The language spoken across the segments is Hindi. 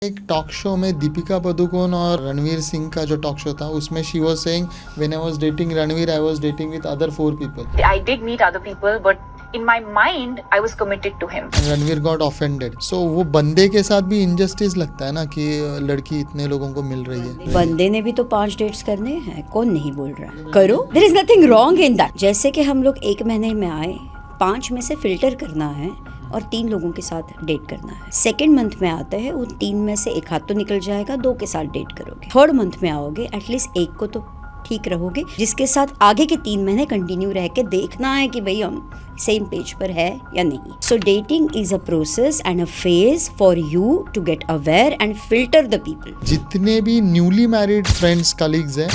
एक टॉक शो में दीपिका पादुकोण और रणवीर सिंह का जो टॉक शो था उसमें she was saying when I was dating Ranveer I was dating with other 4 people. I did meet other people, but in my mind, I was committed to him. Ranveer got offended. So वो बंदे के साथ भी इनजस्टिस लगता है ना कि लड़की इतने लोगों को मिल रही है. बंदे ने भी तो 5 डेट्स करने हैं, कौन नहीं बोल रहा है? करो, there is nothing wrong in that. जैसे कि हम लोग 1 महीने में आए, 5 में से फिल्टर करना है और 3 लोगों के साथ डेट करना है. सेकेंड मंथ में आते हैं, उन 3 में से 1 हाथ तो निकल जाएगा, 2 के साथ डेट करोगे. थर्ड मंथ में आओगे, एटलीस्ट 1 को तो ठीक रहोगे, जिसके साथ आगे के 3 महीने कंटिन्यू रह के देखना है कि भाई हम सेम पेज पर है या नहीं. So dating is a process and a phase for you to get aware and filter the people. जितने भी न्यूली मैरिड फ्रेंड्स कलीग्स हैं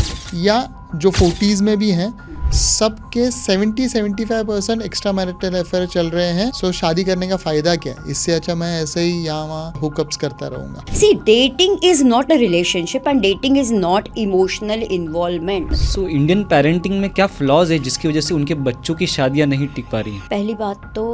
या जो 40s में भी हैं, सबके 70-75% एक्स्ट्रा मैरिटल अफेयर चल रहे हैं. सो शादी करने का फायदा क्या है? इससे अच्छा मैं ऐसे ही यहाँ वहाँ हुकअप्स करता रहूंगा. See, dating is not a relationship and dating is not emotional involvement. So Indian parenting में क्या फ्लॉज है जिसकी वजह से उनके बच्चों की शादियां नहीं टिक पा रही हैं? पहली बात तो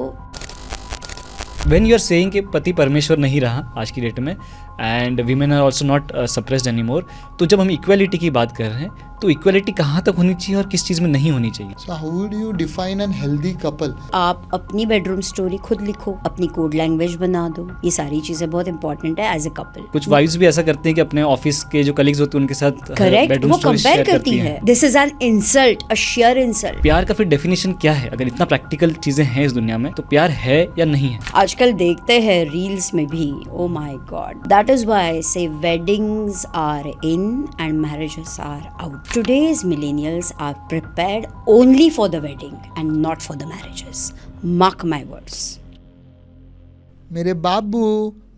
व्हेन यू आर सेइंग कि पति परमेश्वर नहीं रहा आज की डेट में and women are also not suppressed anymore, तो जब हम इक्वालिटी की बात कर रहे हैं तो इक्वालिटी कहाँ तक होनी चाहिए और किस चीज़ में नहीं होनी चाहिए? So how would you define N healthy couple? आप अपनी बेडरूम स्टोरी खुद लिखो, अपनी कोड लैंग्वेज बना दो. ये सारी चीजें बहुत इंपॉर्टेंट है एज ए कपल. कुछ वाइफ्स भी ऐसा करते हैं कि अपने ऑफिस के जो कलीग्स होते हैं उनके साथ करेक्ट, बेडरूम वो स्टोरी कंपेयर शेयर करती है. This is an insult, a share insult. प्यार का फिर डेफिनेशन क्या है? अगर इतना प्रैक्टिकल चीजें हैं इस दुनिया में तो प्यार है या नहीं है? आजकल देखते हैं रील्स में भी, oh my god. That is why I say weddings are in and marriages are out. Today's millennials are prepared only for the wedding and not for the marriages. Mark my words. मेरे बाबू,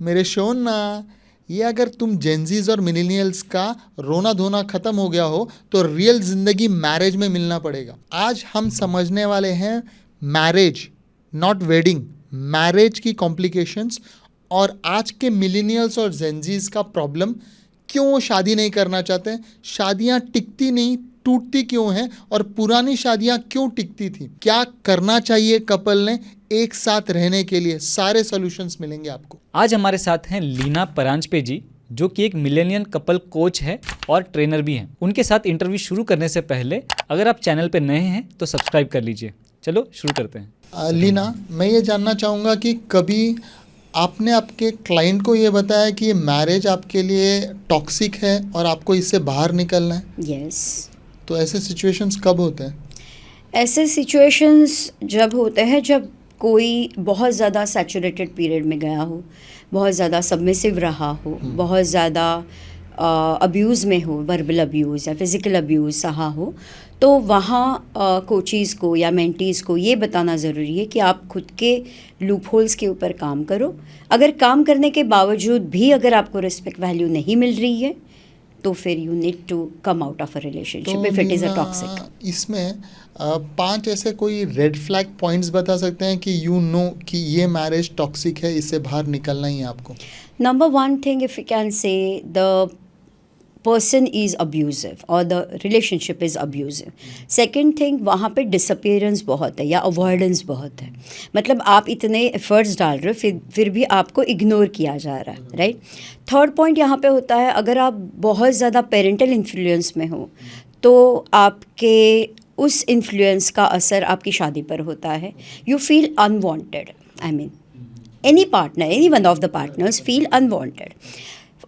मेरे शोना, ये अगर तुम जेंजीज और मिलेनियल्स का रोना धोना खत्म हो गया हो तो रियल जिंदगी मैरिज में मिलना पड़ेगा. आज हम समझने वाले हैं मैरिज, नॉट वेडिंग, मैरिज की कॉम्प्लिकेशंस और आज के मिलेनियल्स और जेंजीज का प्रॉब्लम. क्यों वो शादी नहीं करना चाहते हैं, शादियां टिकती नहीं, टूटती क्यों हैं, और पुरानी शादियां क्यों टिकती थी, क्या करना चाहिए कपल ने एक साथ रहने के लिए. सारे सॉल्यूशंस मिलेंगे आपको. आज हमारे साथ हैं लीना परांजपे जी, जो कि एक मिलेनियल कपल कोच है और ट्रेनर भी हैं. उनके साथ इंटरव्यू शुरू करने से पहले अगर आप चैनल पे नए हैं तो सब्सक्राइब कर लीजिए. चलो शुरू करते हैं. लीना, मैं ये जानना चाहूँगा कि कभी आपने आपके क्लाइंट को ये बताया कि ये मैरिज आपके लिए टॉक्सिक है और आपको इससे बाहर निकलना है? Yes. तो ऐसे सिचुएशंस कब होते हैं? ऐसे सिचुएशंस जब होते हैं जब कोई बहुत ज़्यादा सैचुरेटेड पीरियड में गया हो, बहुत ज़्यादा सबमिसिव रहा हो, बहुत ज़्यादा अब्यूज़ में हो, वर्बल अब्यूज़ या फिज़िकल अब्यूज़ सहा हो, तो वहाँ कोचीज़ को या मेंटीज़ को ये बताना ज़रूरी है कि आप खुद के लूप होल्स के ऊपर काम करो. अगर काम करने के बावजूद भी अगर आपको रिस्पेक्ट वैल्यू नहीं मिल रही है तो फिर you need to come out of a relationship if it is a toxic. इसमें 5 ऐसे कोई रेड फ्लैग पॉइंट्स बता सकते हैं कि यू नो कि ये मैरिज टॉक्सिक है, इससे बाहर निकलना ही है आपको? Number one thing, if you can say, the person is abusive or the relationship is abusive. Second thing, वहाँ पे disappearance बहुत है या avoidance बहुत है. मतलब आप इतने efforts डाल रहे हो फिर भी आपको ignore किया जा रहा है, right? Third point यहाँ पे होता है, अगर आप बहुत ज़्यादा parental influence में हो तो आपके उस influence का असर आपकी शादी पर होता है. You feel unwanted. I mean, any partner, any one of the partners feel unwanted.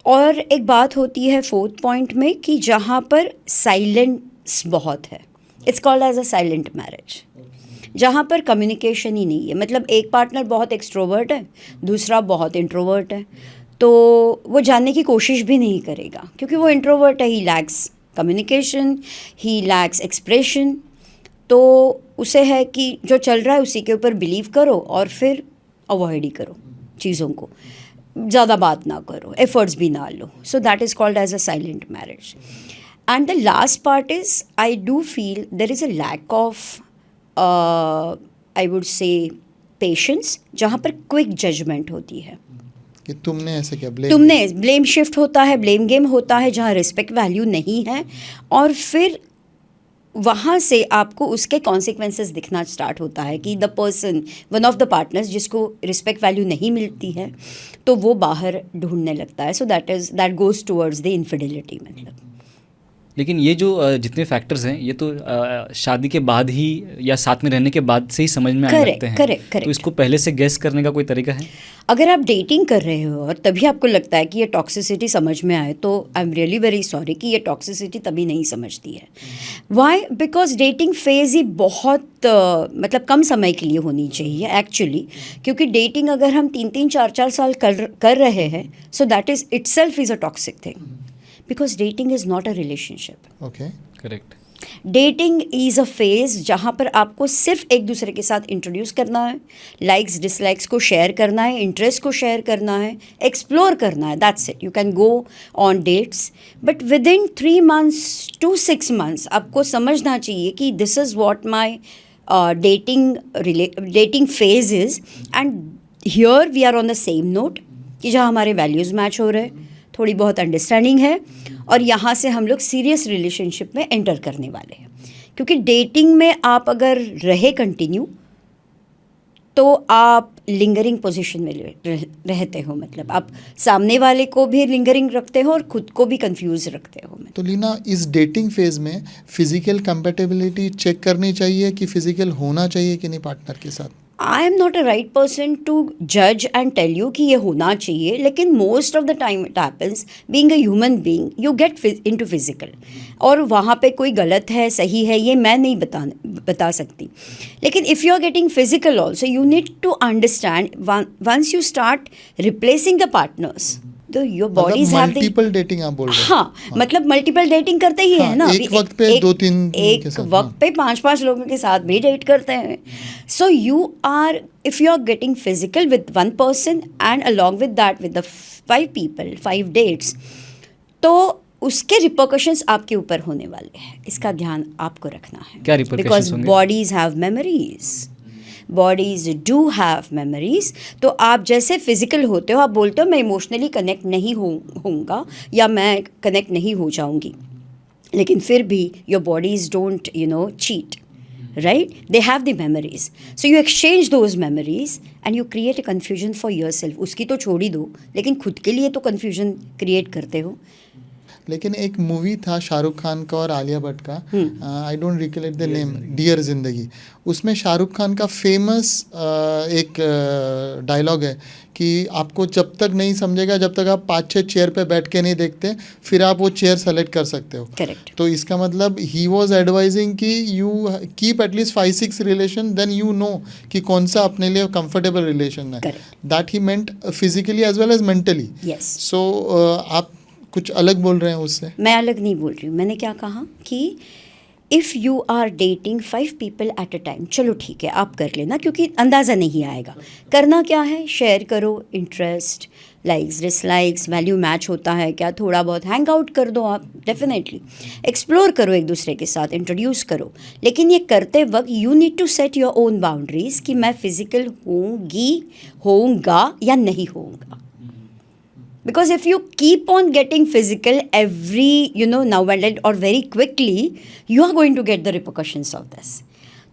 और एक बात होती है 4th पॉइंट में कि जहाँ पर साइलेंस बहुत है, it's called as a silent marriage, जहाँ पर कम्युनिकेशन ही नहीं है. मतलब एक पार्टनर बहुत एक्सट्रोवर्ट है, दूसरा बहुत इंट्रोवर्ट है, तो वो जानने की कोशिश भी नहीं करेगा क्योंकि वो इंट्रोवर्ट है. ही लैक्स कम्युनिकेशन, ही लैक्स एक्सप्रेशन. तो उसे है कि जो चल रहा है उसी के ऊपर बिलीव करो और फिर अवॉइड ही करो चीज़ों को, ज़्यादा बात ना करो, एफर्ट्स भी ना लो. So that is called as a silent marriage. And the last part is, I do feel there is a lack of, I would say, patience, जहाँ पर क्विक जजमेंट होती है कि तुमने ऐसे क्या, तुमने ब्लेम शिफ्ट होता है, ब्लेम गेम होता है, जहाँ रिस्पेक्ट वैल्यू नहीं है और फिर वहाँ से आपको उसके कॉन्सिक्वेंसेस दिखना स्टार्ट होता है कि the person, one of the partners जिसको रिस्पेक्ट वैल्यू नहीं मिलती है, तो वो बाहर ढूंढने लगता है. So that goes towards the infidelity. मतलब लेकिन ये जो जितने फैक्टर्स हैं ये तो शादी के बाद ही या साथ में रहने के बाद से ही समझ में आने लगते हैं. करेक्ट. तो इसको पहले से गेस करने का कोई तरीका है? अगर आप डेटिंग कर रहे हो और तभी आपको लगता है कि ये टॉक्सिसिटी समझ में आए, तो आई एम रियली वेरी सॉरी कि ये टॉक्सिसिटी तभी नहीं समझती है. वाई? बिकॉज डेटिंग फेज़ ही बहुत मतलब कम समय के लिए होनी चाहिए एक्चुअली. क्योंकि डेटिंग अगर हम 3-3, 4-4 साल कर रहे हैं, सो that is itself is a toxic thing. Because dating is not a relationship. Okay. Correct. Dating is a phase जहाँ पर आपको सिर्फ एक दूसरे के साथ इंट्रोड्यूस करना है, लाइक्स डिसलाइक्स को शेयर करना है, इंटरेस्ट को शेयर करना है, एक्सप्लोर करना है. That's it. You can go on dates, but within 3 months to 6 months आपको समझना चाहिए कि this is what my dating phase is, and here we are on the same note कि जहाँ हमारे वैल्यूज़ मैच हो रहे हैं, थोड़ी बहुत अंडरस्टैंडिंग है, और यहाँ से हम लोग सीरियस रिलेशनशिप में एंटर करने वाले हैं. क्योंकि डेटिंग में आप अगर रहे कंटिन्यू, तो आप लिंगरिंग पोजीशन में रहते हो. मतलब आप सामने वाले को भी लिंगरिंग रखते हो और खुद को भी कंफ्यूज रखते हो. तो लीना, इस डेटिंग फेज में फिजिकल कंपेटेबिलिटी चेक करनी चाहिए कि फिजिकल होना चाहिए कि नहीं पार्टनर के साथ? I am not a right person to जज एंड टेल यू कि ये होना चाहिए, लेकिन most of the time it happens. Being a human being you get into physical, और वहाँ पे कोई गलत है सही है ये मैं नहीं बता सकती. लेकिन if you are getting physical also, you need to understand once you start replacing the partners, तो your bodies have the multiple dating आप बोल रहे हैं? हाँ, मतलब मल्टीपल डेटिंग करते ही है ना. एक वक्त पे 2-3 एक वक्त पे 5-5 लोगों के साथ भी डेट करते हैं. So you are, if you are getting physical with one person and along with that with the 5 people, 5 dates, तो उसके रिपोर्कशंस आपके ऊपर होने वाले हैं. इसका ध्यान आपको रखना है. क्या repercussions बिकॉज होंगे? Bodies have memories. Bodies do have memories. तो आप जैसे फिजिकल होते हो, आप बोलते हो मैं इमोशनली कनेक्ट नहीं होऊंगा या मैं कनेक्ट नहीं हो जाऊंगी, लेकिन फिर भी your bodies don't cheat, right? They have the memories. So you exchange those memories and you create a confusion for yourself. उसकी तो छोड़ ही दो, लेकिन खुद के लिए तो confusion create करते हो. लेकिन एक मूवी था शाहरुख खान का और आलिया भट्ट का, I don't recollect the name, dear Zindagi. उसमें शाहरुख खान का फेमस एक डायलॉग है कि आपको जब तक नहीं समझेगा, जब तक आप 5-6 चेयर पे बैठ के नहीं देखते, फिर आप वो चेयर सेलेक्ट कर सकते हो. Correct. तो इसका मतलब ही वॉज एडवाइजिंग कि you keep at least 5-6 relation, then you know कि कौन सा अपने लिए कंफर्टेबल रिलेशन है. That he meant physically as well as mentally. Yes. So आप कुछ अलग बोल रहे हैं उससे? मैं अलग नहीं बोल रही हूँ. मैंने क्या कहा कि if you are dating 5 people at a time, चलो ठीक है आप कर लेना, क्योंकि अंदाज़ा नहीं आएगा. करना क्या है, शेयर करो interest, likes dislikes, value match होता है क्या, थोड़ा बहुत हैंग आउट कर दो आप. डेफिनेटली एक्सप्लोर करो एक दूसरे के साथ, इंट्रोड्यूस करो. लेकिन ये करते वक्त you need to set your own boundaries कि मैं फिजिकल होऊंगा या नहीं होऊंगा. Because if you keep on getting physical every now and then or very quickly, you are going to get the repercussions of this.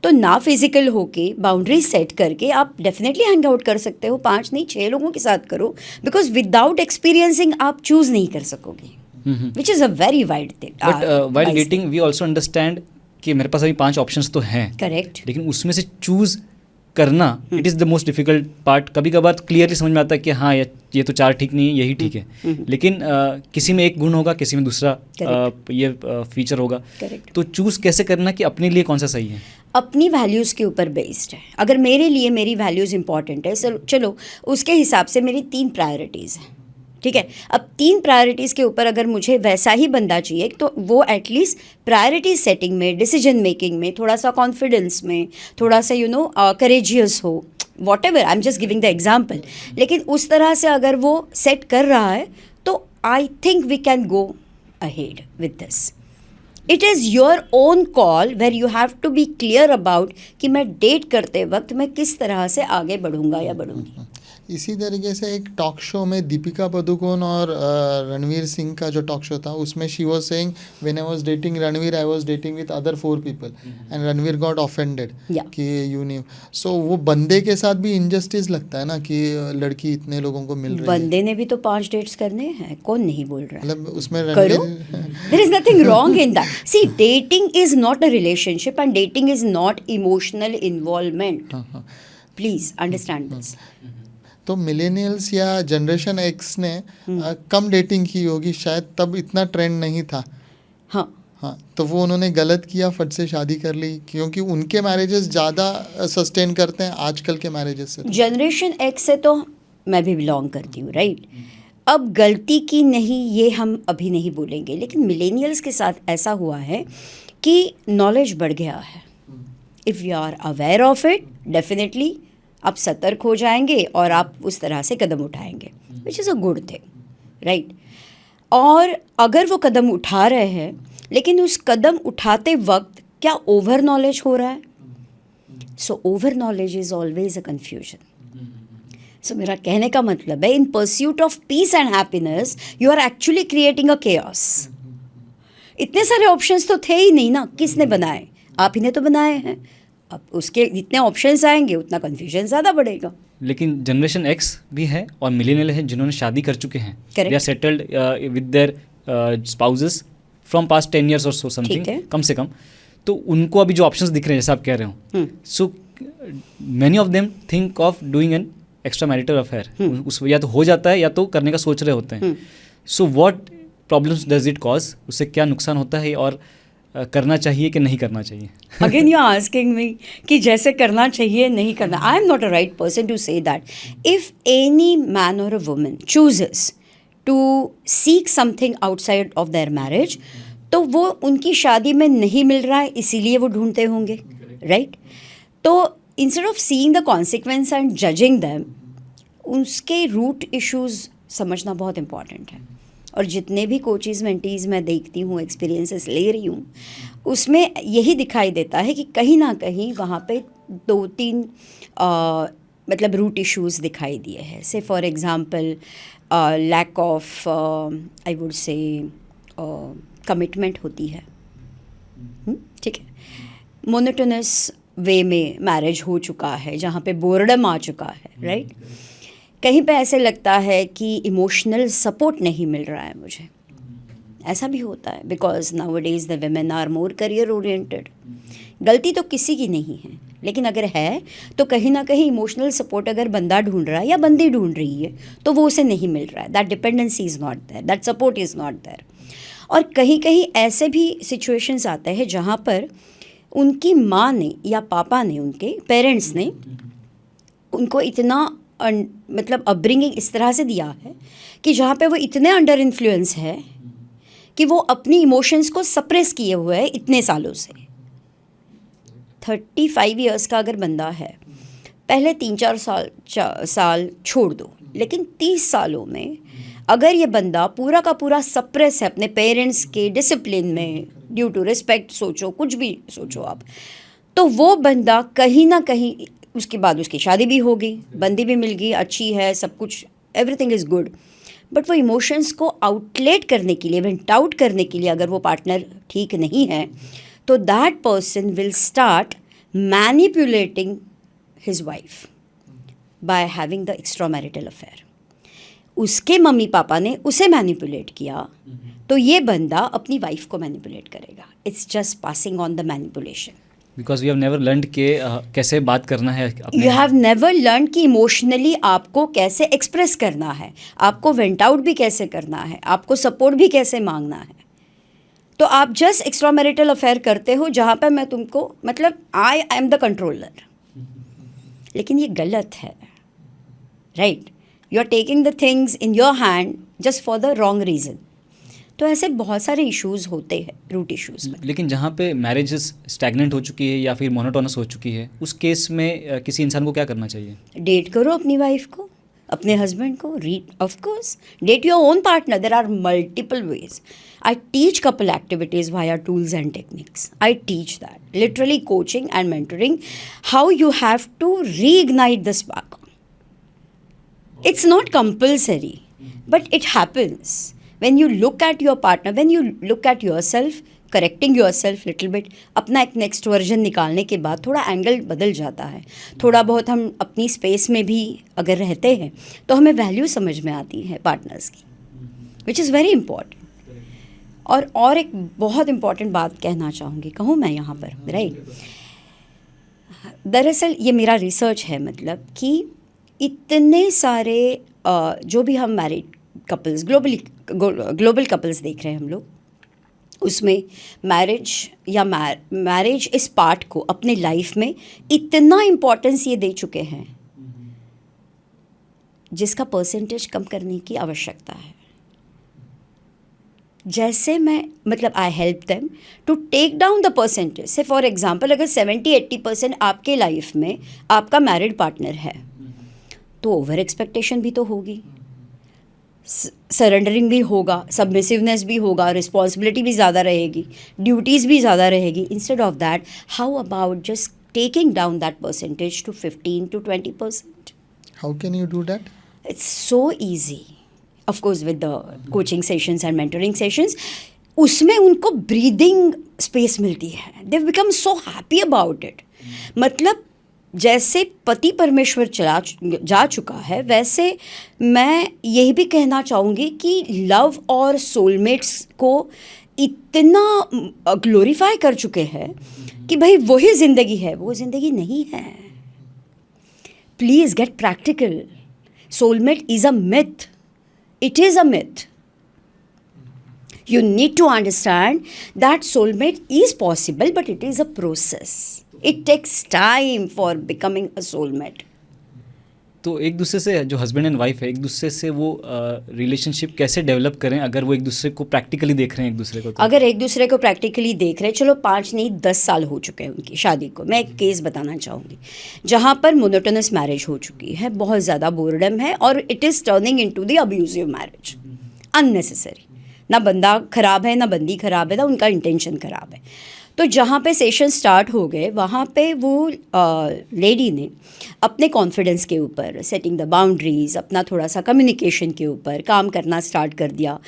तो ना फिजिकल होके बाउंड्रीज सेट करके आप डेफिनेटली हैंग आउट कर सकते हो. 5 नहीं 6 लोगों के साथ करो, बिकॉज विदाउट एक्सपीरियंसिंग आप चूज नहीं कर सकोगे, which is a very wide thing. But while dating we also understand कि मेरे पास अभी 5 ऑप्शंस तो हैं. करेक्ट. लेकिन उसमें से चूज करना, it is the most difficult part. कभी कभार क्लियरली समझ में आता है कि हाँ ये तो 4 ठीक नहीं है, यही ठीक है. लेकिन किसी में एक गुण होगा, किसी में दूसरा ये फीचर होगा. Correct. तो चूज़ कैसे करना कि अपने लिए कौन सा सही है? अपनी वैल्यूज़ के ऊपर बेस्ड है. अगर मेरे लिए मेरी वैल्यूज़ इंपॉर्टेंट है, चलो उसके हिसाब से मेरी 3 प्रायोरिटीज़ हैं. ठीक है. अब 3 प्रायोरिटीज़ के ऊपर अगर मुझे वैसा ही बंदा चाहिए, तो वो एटलीस्ट प्रायोरिटी सेटिंग में, डिसीजन मेकिंग में, थोड़ा सा कॉन्फिडेंस में, थोड़ा सा करेजियस हो, what ever, I am just giving the example. लेकिन उस तरह से अगर वो सेट कर रहा है, तो I think we can go ahead with this. It is your own call where you have to be clear about कि मैं डेट करते वक्त मैं किस तरह से आगे बढ़ूंगा या बढ़ूंगी. इसी तरीके से एक टॉक शो में दीपिका पादुकोण और रणवीर सिंह का जो टॉक शो था उसमें she was saying when I was dating Ranveer I was dating with other 4 people and Ranveer got offended Yeah. कि यू न्यू सो वो बंदे के साथ भी इनजस्टिस लगता है ना कि लड़की इतने लोगों को मिल रही है बंदे ने भी तो 5 डेट्स करने हैं, कौन नहीं बोल रहा है? मतलब उसमें करो. Ranveer There is nothing wrong in that. See, dating is not a relationship and dating is not emotional involvement. हाँ हाँ Please understand this. तो मिलेनियल्स या जनरेशन एक्स ने कम डेटिंग की होगी शायद, तब इतना ट्रेंड नहीं था. हाँ, हाँ, तो वो उन्होंने गलत किया, फट से शादी कर ली, क्योंकि उनके मैरिजेस ज़्यादा सस्टेन करते हैं आजकल के मैरिजेस से. जनरेशन एक्स से तो मैं भी बिलोंग करती हूँ, राइट? अब गलती की नहीं ये हम अभी नहीं बोलेंगे, लेकिन मिलेनियल्स के साथ ऐसा हुआ है कि नॉलेज बढ़ गया है. If you are aware of it, definitely आप सतर्क हो जाएंगे और आप उस तरह से कदम उठाएंगे, विच is a good thing, right? और अगर वो कदम उठा रहे हैं, लेकिन उस कदम उठाते वक्त क्या ओवर नॉलेज हो रहा है? So over knowledge is always a confusion. So मेरा कहने का मतलब है, in pursuit of peace and happiness you are actually creating a chaos. इतने सारे ऑप्शंस तो थे ही नहीं ना, किसने बनाए? आप ही ने तो बनाए हैं. अब उसके जितने ऑप्शंस आएंगे उतना कन्फ्यूजन ज़्यादा बढ़ेगा. लेकिन जनरेशन एक्स भी है और मिलेनियल है जिन्होंने शादी कर चुके हैं, Correct. They are settled with their spouses from past 10 years और सो ठीक समथिंग, है. कम से कम. तो उनको अभी जो ऑप्शंस दिख रहे हैं जैसे आप कह रहे हो, so many of them think of doing an extra marital affair. उस या तो हो जाता है या तो करने का सोच रहे होते हैं. So what problems does it cause? उससे क्या नुकसान होता है और करना चाहिए कि नहीं करना चाहिए? Again you are asking me कि जैसे करना चाहिए नहीं करना. I am not a right person to say that. If any man और a woman chooses to seek something outside of their marriage, तो वो उनकी शादी में नहीं मिल रहा है इसीलिए वो ढूंढते होंगे, राइट? तो instead of seeing the consequence and judging them, उसके रूट इश्यूज समझना बहुत इम्पॉर्टेंट है. और जितने भी कोचेज़ मेंटीज़ मैं देखती हूँ, एक्सपीरियंसेस ले रही हूँ, उसमें यही दिखाई देता है कि कहीं ना कहीं वहाँ पे 2-3 मतलब रूट इश्यूज़ दिखाई दिए हैं. Say for example lack of I would say commitment होती है, ठीक है. मोनोटोनस वे में मैरिज हो चुका है जहाँ पे बोर्डम आ चुका है, राइट? कहीं पे ऐसे लगता है कि इमोशनल सपोर्ट नहीं मिल रहा है मुझे. ऐसा भी होता है because nowadays the women are more career oriented. गलती तो किसी की नहीं है, लेकिन अगर है तो कहीं ना कहीं इमोशनल सपोर्ट अगर बंदा ढूंढ रहा है या बंदी ढूंढ रही है तो वो उसे नहीं मिल रहा है. That dependency is not there, that support is not there. और कहीं कहीं ऐसे भी सिचुएशंस आते हैं जहाँ पर उनकी माँ ने या पापा ने, उनके पेरेंट्स ने उनको इतना मतलब अपब्रिंगिंग इस तरह से दिया है कि जहाँ पे वो इतने अंडर इन्फ्लुएंस है कि वो अपनी इमोशंस को सप्रेस किए हुए है इतने सालों से. 35 इयर्स का अगर बंदा है, पहले 3-4 साल छोड़ दो, लेकिन 30 सालों में अगर ये बंदा पूरा का पूरा सप्रेस है अपने पेरेंट्स के डिसिप्लिन में, ड्यू टू रिस्पेक्ट सोचो, कुछ भी सोचो आप, तो वो बंदा कहीं ना कहीं, उसके बाद उसकी शादी भी हो गई, बंदी भी मिल गई, अच्छी है, सब कुछ, एवरीथिंग इज़ गुड, बट वो इमोशंस को आउटलेट करने के लिए, वेंट आउट करने के लिए अगर वो पार्टनर ठीक नहीं है, तो that person will start manipulating his wife by having the extra marital affair. उसके मम्मी पापा ने उसे मैनिपुलेट किया, तो ये बंदा अपनी वाइफ को मैनिपुलेट करेगा. It's just passing on the manipulation. Because we have never learned के कैसे बात करना है यू हैव नेवर लर्न कि इमोशनली आपको कैसे एक्सप्रेस करना है, आपको वेंट आउट भी कैसे करना है, आपको सपोर्ट भी कैसे मांगना है. तो आप जस्ट एक्स्ट्रा मैरिटल अफेयर करते हो जहाँ पे मैं तुमको, मतलब आई एम द कंट्रोलर. लेकिन ये गलत है, right? You are taking the things in your hand just for the wrong reason. तो ऐसे बहुत सारे इश्यूज़ होते हैं, रूट इश्यूज़ में. लेकिन जहाँ पे मैरिजेस स्टैगनेंट हो चुकी है या फिर मोनोटोनस हो चुकी है, उस केस में किसी इंसान को क्या करना चाहिए? डेट करो अपनी वाइफ को, अपने हस्बैंड को, read of course date your own partner. There are multiple ways. I teach couple activities via tools and techniques. I teach that literally, coaching and mentoring, how you have to reignite the spark. It's not compulsory, but it happens. When you look at your partner, when you look at yourself, correcting your self little bit, अपना एक नेक्स्ट वर्जन निकालने के बाद थोड़ा एंगल बदल जाता है. थोड़ा बहुत हम अपनी स्पेस में भी अगर रहते हैं तो हमें वैल्यू समझ में आती है पार्टनर्स की, विच इज़ वेरी इम्पॉर्टेंट. और एक बहुत इम्पॉर्टेंट बात कहना चाहूँगी, कहूँ मैं यहाँ पर, राइट. दरअसल ये मेरा रिसर्च है, मतलब कि इतने सारे जो भी हम मैरिड कपल्स, ग्लोबल कपल्स देख रहे हैं हम लोग, उसमें मैरिज इस पार्ट को अपने लाइफ में इतना इम्पोर्टेंस ये दे चुके हैं जिसका परसेंटेज कम करने की आवश्यकता है. जैसे मैं, मतलब I help them to take down the percentage. Say for example अगर 70-80% आपके लाइफ में आपका मैरिड पार्टनर है तो ओवर एक्सपेक्टेशन भी तो होगी, सरेंडरिंग भी होगा, सबमिसिवनेस भी होगा, रिस्पॉन्सिबिलिटी भी ज़्यादा रहेगी, ड्यूटीज़ भी ज़्यादा रहेगी. Instead of that, how about just taking down that percentage to 15-20%? How can you do that? It's so easy. Of course, with the coaching sessions and mentoring sessions, उसमें उनको ब्रीदिंग स्पेस मिलती है. They've become so happy about it. मतलब जैसे पति परमेश्वर जा चुका है, वैसे मैं यही भी कहना चाहूँगी कि लव और सोलमेट्स को इतना ग्लोरीफाई कर चुके हैं कि भाई वही ज़िंदगी है. वो ज़िंदगी नहीं है. Please get practical. Soulmate is a myth. It is a myth. You need to understand that soulmate is possible, but it is a process. It takes time for becoming a soulmate. तो एक दूसरे से, जो हस्बैंड एंड वाइफ है, एक दूसरे से वो रिलेशनशिप कैसे डेवलप करें अगर वो एक दूसरे को प्रैक्टिकली देख रहे हैं एक दूसरे को? तो अगर एक दूसरे को प्रैक्टिकली देख रहे हैं, चलो 5 नहीं 10 साल हो चुके हैं उनकी शादी को. मैं एक केस बताना चाहूँगी जहाँ पर मोनोटोनस मैरिज हो चुकी है, बहुत ज़्यादा बोर्डम है और it is turning into the abusive marriage. Unnecessary. ना बंदा ख़राब है, ना बंदी ख़राब है, ना उनका इंटेंशन ख़राब है. तो जहाँ पे सेशन स्टार्ट हो गए, वहाँ पे वो लेडी ने अपने कॉन्फिडेंस के ऊपर, सेटिंग द बाउंड्रीज़, अपना थोड़ा सा कम्युनिकेशन के ऊपर काम करना स्टार्ट कर दिया.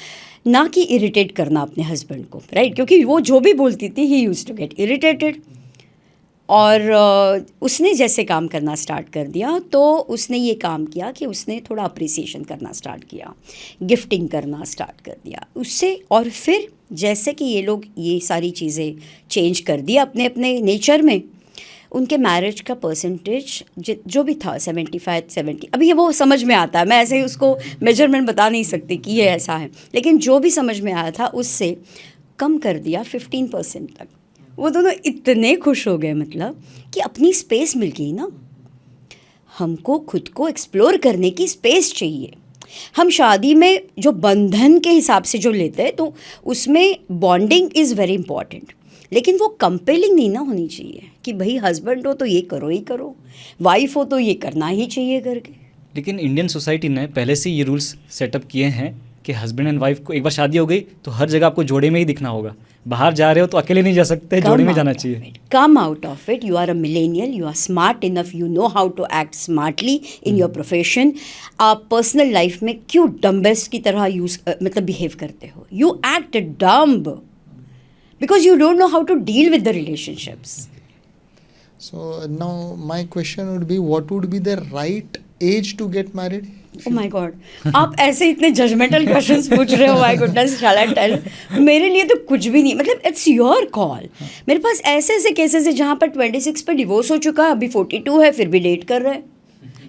ना कि इरिटेट करना अपने हस्बैंड को, राइट, क्योंकि वो जो भी बोलती थी he used to get irritated. और उसने जैसे काम करना स्टार्ट कर दिया तो उसने ये काम किया कि उसने थोड़ा अप्रिसिएशन करना स्टार्ट किया, गिफ्टिंग करना स्टार्ट कर दिया उससे. और फिर जैसे कि ये लोग ये सारी चीज़ें चेंज कर दिया अपने अपने नेचर में, उनके मैरिज का परसेंटेज जो भी था 75-70, अभी ये वो समझ में आता है, मैं ऐसे ही उसको मेजरमेंट बता नहीं सकती कि ये ऐसा है, लेकिन जो भी समझ में आया था उससे कम कर दिया 15% तक. वो दोनों इतने खुश हो गए, मतलब कि अपनी स्पेस मिल गई ना. हमको खुद को एक्सप्लोर करने की स्पेस चाहिए. हम शादी में जो बंधन के हिसाब से जो लेते हैं तो उसमें बॉन्डिंग इज़ वेरी इंपॉर्टेंट, लेकिन वो कंपेलिंग नहीं ना होनी चाहिए कि भाई हस्बैंड हो तो ये करो ही करो, वाइफ हो तो ये करना ही चाहिए करके. लेकिन इंडियन सोसाइटी ने पहले से ये रूल्स सेटअप किए हैं कि हस्बैंड एंड वाइफ को एक बार शादी हो गई तो हर जगह आपको जोड़े में ही दिखना होगा. बाहर जा रहे हो तो अकेले नहीं जा सकते, जोड़े में जाना चाहिए. Come out of it. You are a millennial, you are smart enough, you know how to act smartly in your profession. आप पर्सनल लाइफ में क्यों डम्बेस्ट की तरह मतलब बिहेव करते हो? You act dumb because you don't know how to deal with the relationships. So now my question would be, what would be the right age to get married? Oh my God, आप ऐसे इतने जजमेंटल क्वेश्चंस पूछ रहे हो. My goodness, shall I tell? मेरे लिए तो कुछ भी नहीं, मतलब इट्स योर कॉल. मेरे पास ऐसे ऐसे केसेस है जहाँ पर 26 पे डिवोर्स हो चुका है, अभी 42 है, फिर भी डेट कर रहे हैं.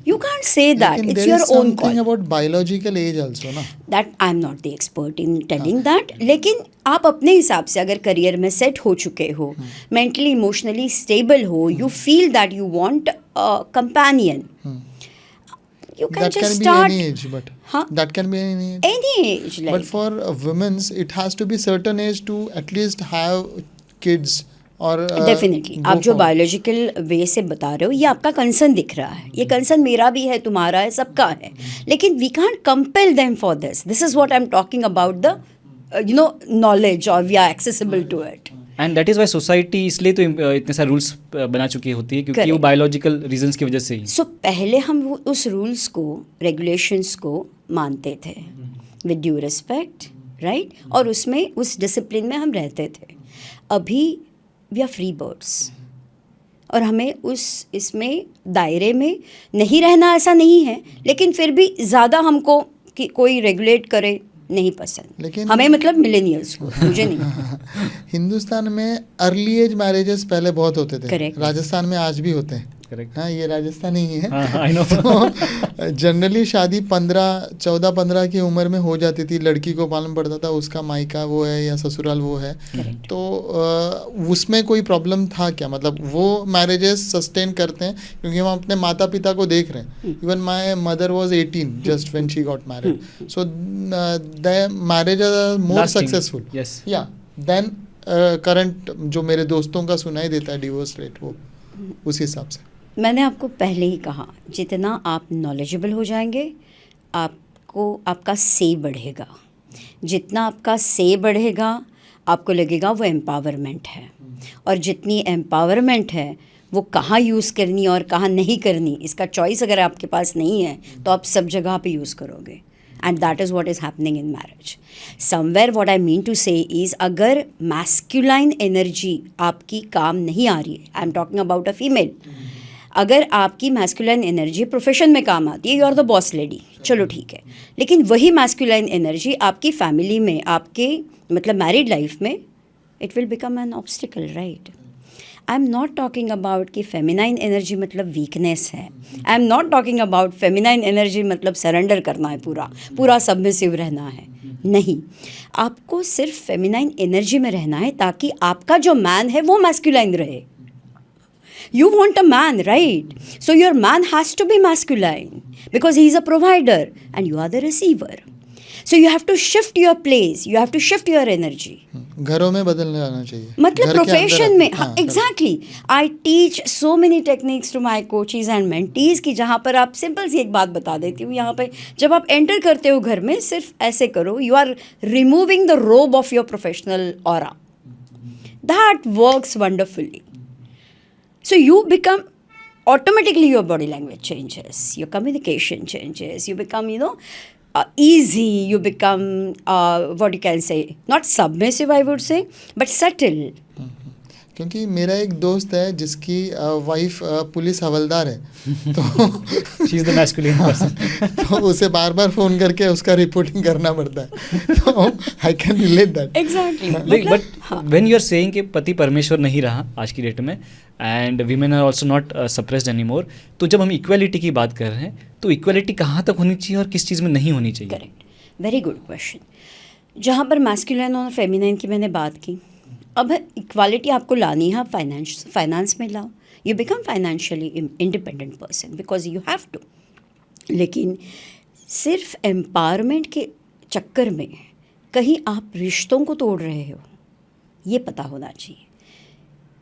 You can't say that. Lekin It's there your is own something call. about biological age also, na? That I'm not the expert in telling that. लेकिन आप अपने हिसाब से अगर करियर में सेट हो चुके हो, मेंटली इमोशनली स्टेबल हो, you feel that you want a companion. You can That just can be start any age, but Huh? that can be any age. any age. Like, But for women's, it has to be certain age to at least have kids or definitely go आप जो for- बायोलॉजिकल वे से बता रहे हो, ये आपका कंसर्न दिख रहा है. ये कंसर्न मेरा भी है, तुम्हारा है, सबका है. लेकिन we can't compel them for this. This is what I am talking about the knowledge, और we are accessible to it. And that is why society इसलिए तो इतने सारे रूल्स बना चुकी होती है क्योंकि वो Correct. बायोलॉजिकल रीजंस की वजह से ही. सो पहले हम उस रूल्स को, रेगुलेशंस को मानते थे विद ड्यू रिस्पेक्ट, राइट, और उसमें उस डिसिप्लिन में हम रहते थे. अभी वी आर फ्री बर्ड्स और हमें इसमें दायरे में नहीं रहना ऐसा नहीं है, लेकिन फिर भी ज़्यादा हमको कि कोई रेगुलेट करे नहीं पसंद. लेकिन- हमें मतलब मिलेनियल्स को, मुझे नहीं. हिंदुस्तान में अर्ली एज मैरिजेस पहले बहुत होते थे. Correct. राजस्थान में आज भी होते हैं. करेक्ट. हाँ, ये राजस्थान ही है. I know. तो जनरली शादी 14-15 की उम्र में हो जाती थी. लड़की को मालूम पड़ता था उसका मायका वो है या ससुराल वो है. Correct. तो उसमें कोई प्रॉब्लम था क्या? मतलब वो मैरिजेस सस्टेन करते हैं क्योंकि हम अपने माता पिता को देख रहे हैं. Even my mother was 18 just when she got married. So the marriage are more Lasting. Successful. Yes. या देन करंट जो मेरे दोस्तों का सुनाई देता है डिवोर्स रेट, वो उस हिसाब से. मैंने आपको पहले ही कहा, जितना आप नॉलेजेबल हो जाएंगे आपको आपका से बढ़ेगा. जितना आपका से बढ़ेगा आपको लगेगा वो एम्पावरमेंट है, और जितनी एम्पावरमेंट है वो कहाँ यूज़ करनी और कहाँ नहीं करनी, इसका चॉइस अगर आपके पास नहीं है तो आप सब जगह पे यूज़ करोगे. And that is what is happening in marriage. Somewhere what I mean to say is, अगर मैस्कुलाइन एनर्जी आपकी काम नहीं आ रही है, I am talking about a female, अगर आपकी मैस्कुलाइन एनर्जी प्रोफेशन में काम आती है, you are the boss lady, चलो ठीक है, लेकिन वही मैस्कुलाइन एनर्जी आपकी फैमिली में, आपके मतलब मैरिड लाइफ में, it will become an obstacle, right. I am not talking about कि फेमिनाइन एनर्जी मतलब वीकनेस है. I am not talking about feminine energy मतलब सरेंडर करना है, पूरा सबमिसिव रहना है. नहीं, आपको सिर्फ फेमिनाइन एनर्जी में रहना है ताकि आपका जो मैन है वो मैस्कुलाइन रहे. You want a man, right? So your man has to be masculine because he is a provider and you are the receiver. So you have to shift your place, you have to shift your energy. घरों में बदलने आना चाहिए. मतलब घर के अंदर- प्रोफेशन में, हाँ, हाँ, exactly. I teach so many techniques to my coachees and mentees की जहाँ पर आप सिंपल सी एक बात बता देती हूँ. यहाँ पे जब आप एंटर करते हो घर में, सिर्फ ऐसे करो, you are removing the robe off your professional aura. That works wonderfully. So you become, automatically your body language changes, your communication changes, you become, easy, you become, what you can say, not submissive I would say, but subtle. क्योंकि मेरा एक दोस्त है जिसकी वाइफ पुलिस हवलदार है. तो she is the masculine person. तो उसे बार बार फ़ोन करके उसका रिपोर्टिंग करना पड़ता है. तो I can relate that. Exactly. But when you are saying कि पति परमेश्वर नहीं रहा आज की डेट में and women are also not suppressed anymore, तो जब हम इक्वालिटी की बात कर रहे हैं तो इक्वालिटी कहाँ तक होनी चाहिए और किस चीज़ में नहीं होनी चाहिए? Correct, very good question. जहाँ पर मैस्कुलिन और फेमिनाइन की मैंने बात की, अब इक्वालिटी आपको लानी है, फाइनेंस में लाओ, you become financially independent person because you have to. लेकिन सिर्फ एम्पावरमेंट के चक्कर में कहीं आप रिश्तों को तोड़ रहे हो, ये पता होना चाहिए.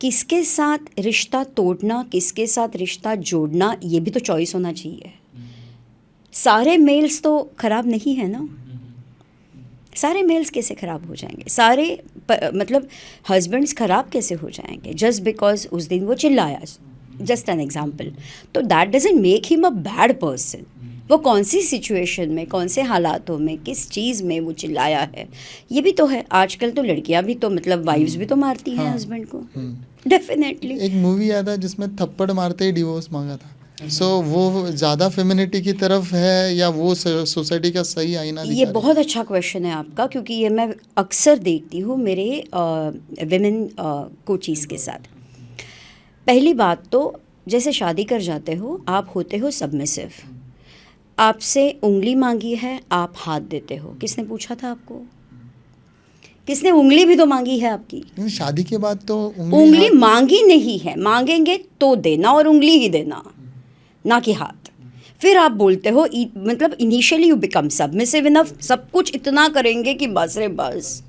किसके साथ रिश्ता तोड़ना, किसके साथ रिश्ता जोड़ना, ये भी तो चॉइस होना चाहिए. सारे मेल्स तो ख़राब नहीं है ना. सारे मेल्स कैसे ख़राब हो जाएंगे? सारे मतलब हस्बैंड्स ख़राब कैसे हो जाएंगे जस्ट बिकॉज उस दिन वो चिल्लाया? Just an example. तो that doesn't make him a bad person. वो कौन सी सिचुएशन में, कौन से हालातों में, किस चीज़ में वो चिल्लाया है, ये भी तो है. आजकल तो लड़कियां भी तो मतलब वाइफ्स भी तो मारती हैं हस्बैंड को. डेफिनेटली. एक मूवी याद है जिसमें थप्पड़ मारते ही डिवोर्स मांगा था. सो वो ज़्यादा फेमिनिटी की तरफ है या वो सोसाइटी का सही आईना दिखा ये रही है? बहुत अच्छा क्वेश्चन है आपका, क्योंकि ये मैं अक्सर देखती हूँ मेरे विमेन कोचीज़ के साथ. पहली बात तो जैसे शादी कर जाते हो आप, होते हो सबमिसिव. आपसे उंगली मांगी है, आप हाथ देते हो. किसने पूछा था आपको? किसने उंगली भी तो मांगी है आपकी. लेकिन शादी के बाद तो उंगली मांगी नहीं है, मांगेंगे तो देना, और उंगली ही देना, ना कि हाथ. फिर आप बोलते हो मतलब initially you become submissive enough, सब कुछ इतना करेंगे कि बस रे बस,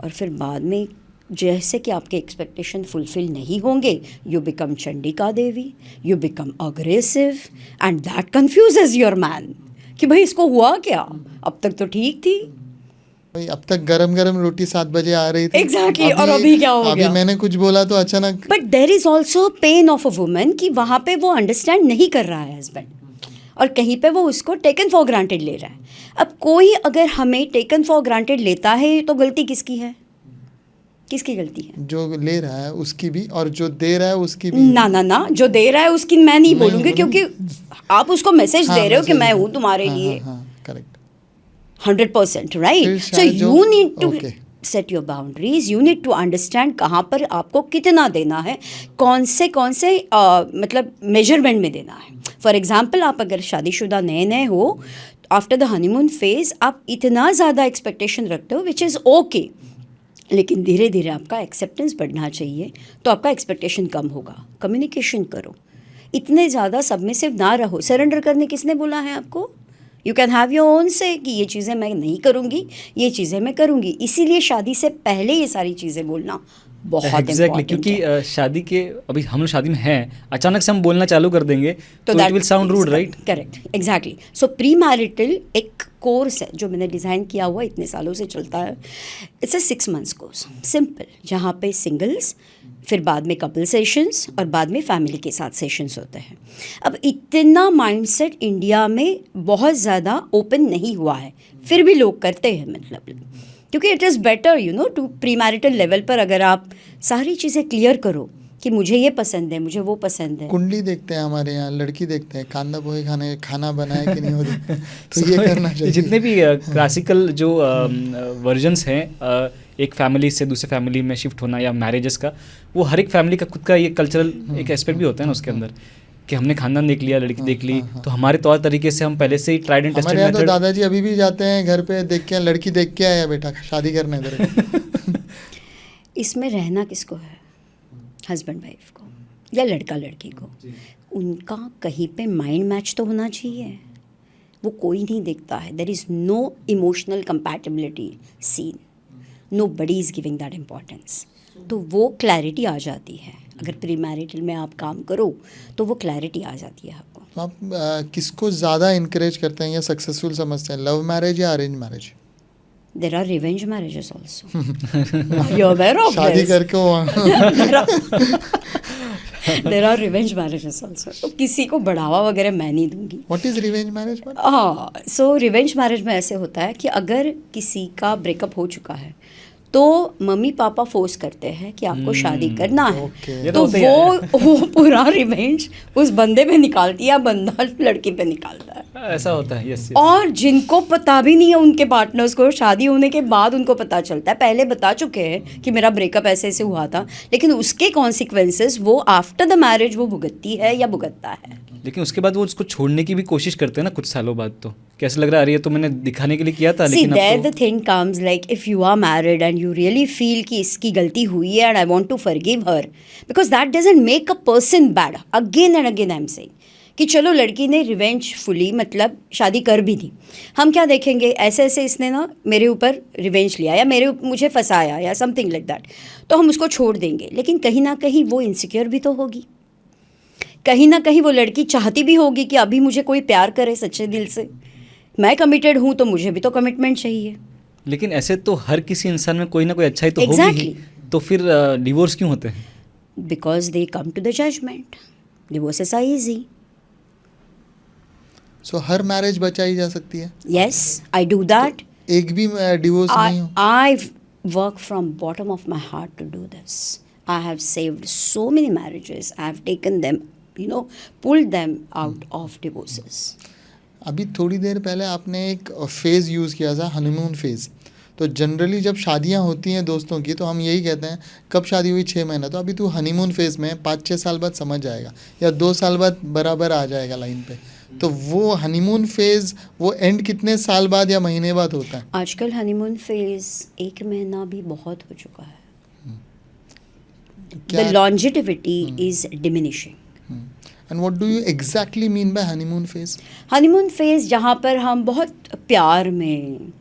और फिर बाद में जैसे कि आपके एक्सपेक्टेशन फुलफिल नहीं होंगे, you become Chandika Devi, you become aggressive, and that confuses your man कि भाई इसको हुआ क्या, अब तक तो ठीक थी. भाई अब तक गरम गरम रोटी 7 बजे आ रही थी। Exactly, और अभी क्या हो अभी गया? मैंने कुछ बोला तो अचानक but there is also pain of a woman कि वहाँ पे वो अंडरस्टैंड नहीं कर रहा है हस्बैंड, और कहीं पे वो उसको टेकन फॉर ग्रांटेड ले रहा है। अब कोई अगर हमें टेकन फॉर ग्रांटेड लेता है तो गलती किसकी है? किसकी गलती है? जो ले रहा है उसकी भी और जो दे रहा है उसकी भी। ना ना ना, जो दे रहा है उसकी मैं नहीं बोलूँगी, क्योंकि आप उसको मैसेज हाँ, दे रहे हो कि message मैं दे- हूँ तुम्हारे हाँ, लिए। हाँ, करेक्ट। 100%, right? फिर So शायद you जो- need to okay. set your boundaries. You need to understand कहाँ पर आपको कितना देना है, कौन से मतलब मेजरमेंट में देना है। फॉर एग्जाम्पल, आप अगर शादीशुदा नए नए हो, आफ्टर द हनीमून फेज आप इतना ज़्यादा एक्सपेक्टेशन रखते हो, विच इज़ ओके, लेकिन धीरे धीरे आपका एक्सेप्टेंस बढ़ना चाहिए, तो आपका एक्सपेक्टेशन कम होगा। कम्युनिकेशन करो, इतने ज़्यादा सबमिसिव ना रहो। सरेंडर करने किसने बोला है आपको? You can have your own से कि ये चीज़ें मैं नहीं करूँगी, ये चीज़ें मैं करूँगी। इसीलिए शादी से पहले ये सारी चीज़ें बोलना बहुत एग्जैक्टली, इम्पोर्टेंट क्योंकि है। शादी के अभी हम लोग शादी में हैं, अचानक से हम बोलना चालू कर देंगे तो it will sound rude, right? Correct, exactly. So premarital एक कोर्स है जो मैंने डिज़ाइन किया हुआ इतने सालों से चलता है। It's a 6 months course, simple, जहाँ पे सिंगल्स, फिर बाद में कपल सेशंस और बाद में फैमिली के साथ सेशंस होते हैं। अब इतना माइंडसेट इंडिया में बहुत ज़्यादा ओपन नहीं हुआ है, फिर भी लोग करते हैं, मतलब क्योंकि it is better you know to premarital level पर अगर आप सारी चीज़ें क्लियर करो कि मुझे ये पसंद है, मुझे वो पसंद है। कुंडली देखते हैं हमारे यहाँ, लड़की देखते हैं कांदा पोहे खाना बनाए कि नहीं हो देखते हैं। तो ये करना चाहिए। जितने भी क्लासिकल जो वर्जन्स हैं, एक फैमिली से दूसरे फैमिली में शिफ्ट होना या मैरिजेस का, वो हर एक फैमिली का खुद का ये कल्चरल एक एस्पेक्ट भी होता है ना उसके अंदर, कि हमने खानदान देख लिया, लड़की देख ली, तो हमारे तौर तरीके से हम पहले से ही ट्राइड एंड टेस्टेड हमारे यहाँ तो मेथड। दादाजी अभी भी जाते हैं घर पे, देख के लड़की देख के आया बेटा शादी करने तेरे को। इसमें रहना किसको है? हस्बैंड वाइफ को या लड़का लड़की को? उनका कहीं पे माइंड मैच तो होना चाहिए, वो कोई नहीं देखता है। There is no emotional compatibility scene, nobody is giving that importance. तो वो क्लैरिटी आ जाती है, अगर प्री मैरिटल में आप काम करो तो वो क्लैरिटी आ जाती है आपको। तो आप किसको ज़्यादा इनकरेज करते हैं या सक्सेसफुल समझते हैं, लव मैरिज या arrange marriage? There are revenge marriages also, you are aware of शादी करके there are revenge marriages also. तो किसी को बढ़ावा वगैरह मैं नहीं दूंगी। What is revenge marriage? हाँ, सो रिवेंज मैरिज में ऐसे होता है कि अगर किसी का ब्रेकअप हो चुका है तो मम्मी पापा फोर्स करते हैं कि आपको शादी करना है। Okay. ये तो होता ही है। वो पूरा रिवेंज उस बंदे पे निकालती है या बंदा लड़की पे निकालता है। ऐसा होता है, यस। और जिनको पता भी नहीं है उनके पार्टनर्स को, शादी होने के बाद उनको पता चलता है। पहले बता चुके हैं कि मेरा ब्रेकअप ऐसे ऐसे हुआ था, लेकिन उसके कॉन्सिक्वेंसेस वो आफ्टर द मैरिज वो भुगतती है या भुगतता है। लेकिन उसके बाद वो उसको छोड़ने की भी कोशिश करते हैं ना कुछ सालों बाद, तो कैसे लग रहा है, अरे ये तो मैंने दिखाने के लिए किया था, See, लेकिन there अब the thing comes like if you are married and you really feel कि इसकी गलती हुई है and I want to forgive her, because that doesn't make a person bad. Again and again I'm saying कि चलो लड़की ने रिवेंजफुली मतलब शादी कर भी दी, हम क्या देखेंगे ऐसे ऐसे इसने ना मेरे ऊपर रिवेंज लिया या मुझे फंसाया या समथिंग लाइक दैट, तो हम उसको छोड़ देंगे। लेकिन कहीं ना कहीं वो इनसिक्योर भी तो होगी, कहीं ना कहीं वो लड़की चाहती भी होगी कि अभी मुझे कोई प्यार करे सच्चे दिल से, मैं कमिटेड हूँ तो मुझे भी तो कमिटमेंट चाहिए। लेकिन ऐसे तो हर किसी इंसान में कोई ना कोई अच्छाई तो होगी ही, तो फिर डिवोर्स क्यों होते हैं? Because they come to the judgement, divorce is easy. So हर मैरिज बचाई जा सकती है? Yes, I do that. एक भी डिवोर्स नहीं हो? I work from bottom of my heart to do this. I have saved so many marriages, I have taken them pulled them out of divorces. अभी थोड़ी देर पहले आपने एक फेज़ यूज़ किया था, हनीमून फेज़। तो जनरली जब शादियां होती हैं दोस्तों की तो हम यही कहते हैं कब शादी हुई 6 महीना, तो अभी तू हनीमून फेज़ में 5-6 साल बाद समझ जाएगा या 2 साल बाद बराबर आ जाएगा लाइन पे। तो वो हनीमून फेज़ वो एंड कितने साल बाद या महीने बाद होता है? आजकल हनीमून फेज 1 महीना भी बहुत हो चुका है। The longevity is diminishing. And what do you exactly mean by honeymoon phase? Honeymoon phase जहाँ पर हम बहुत प्यार में,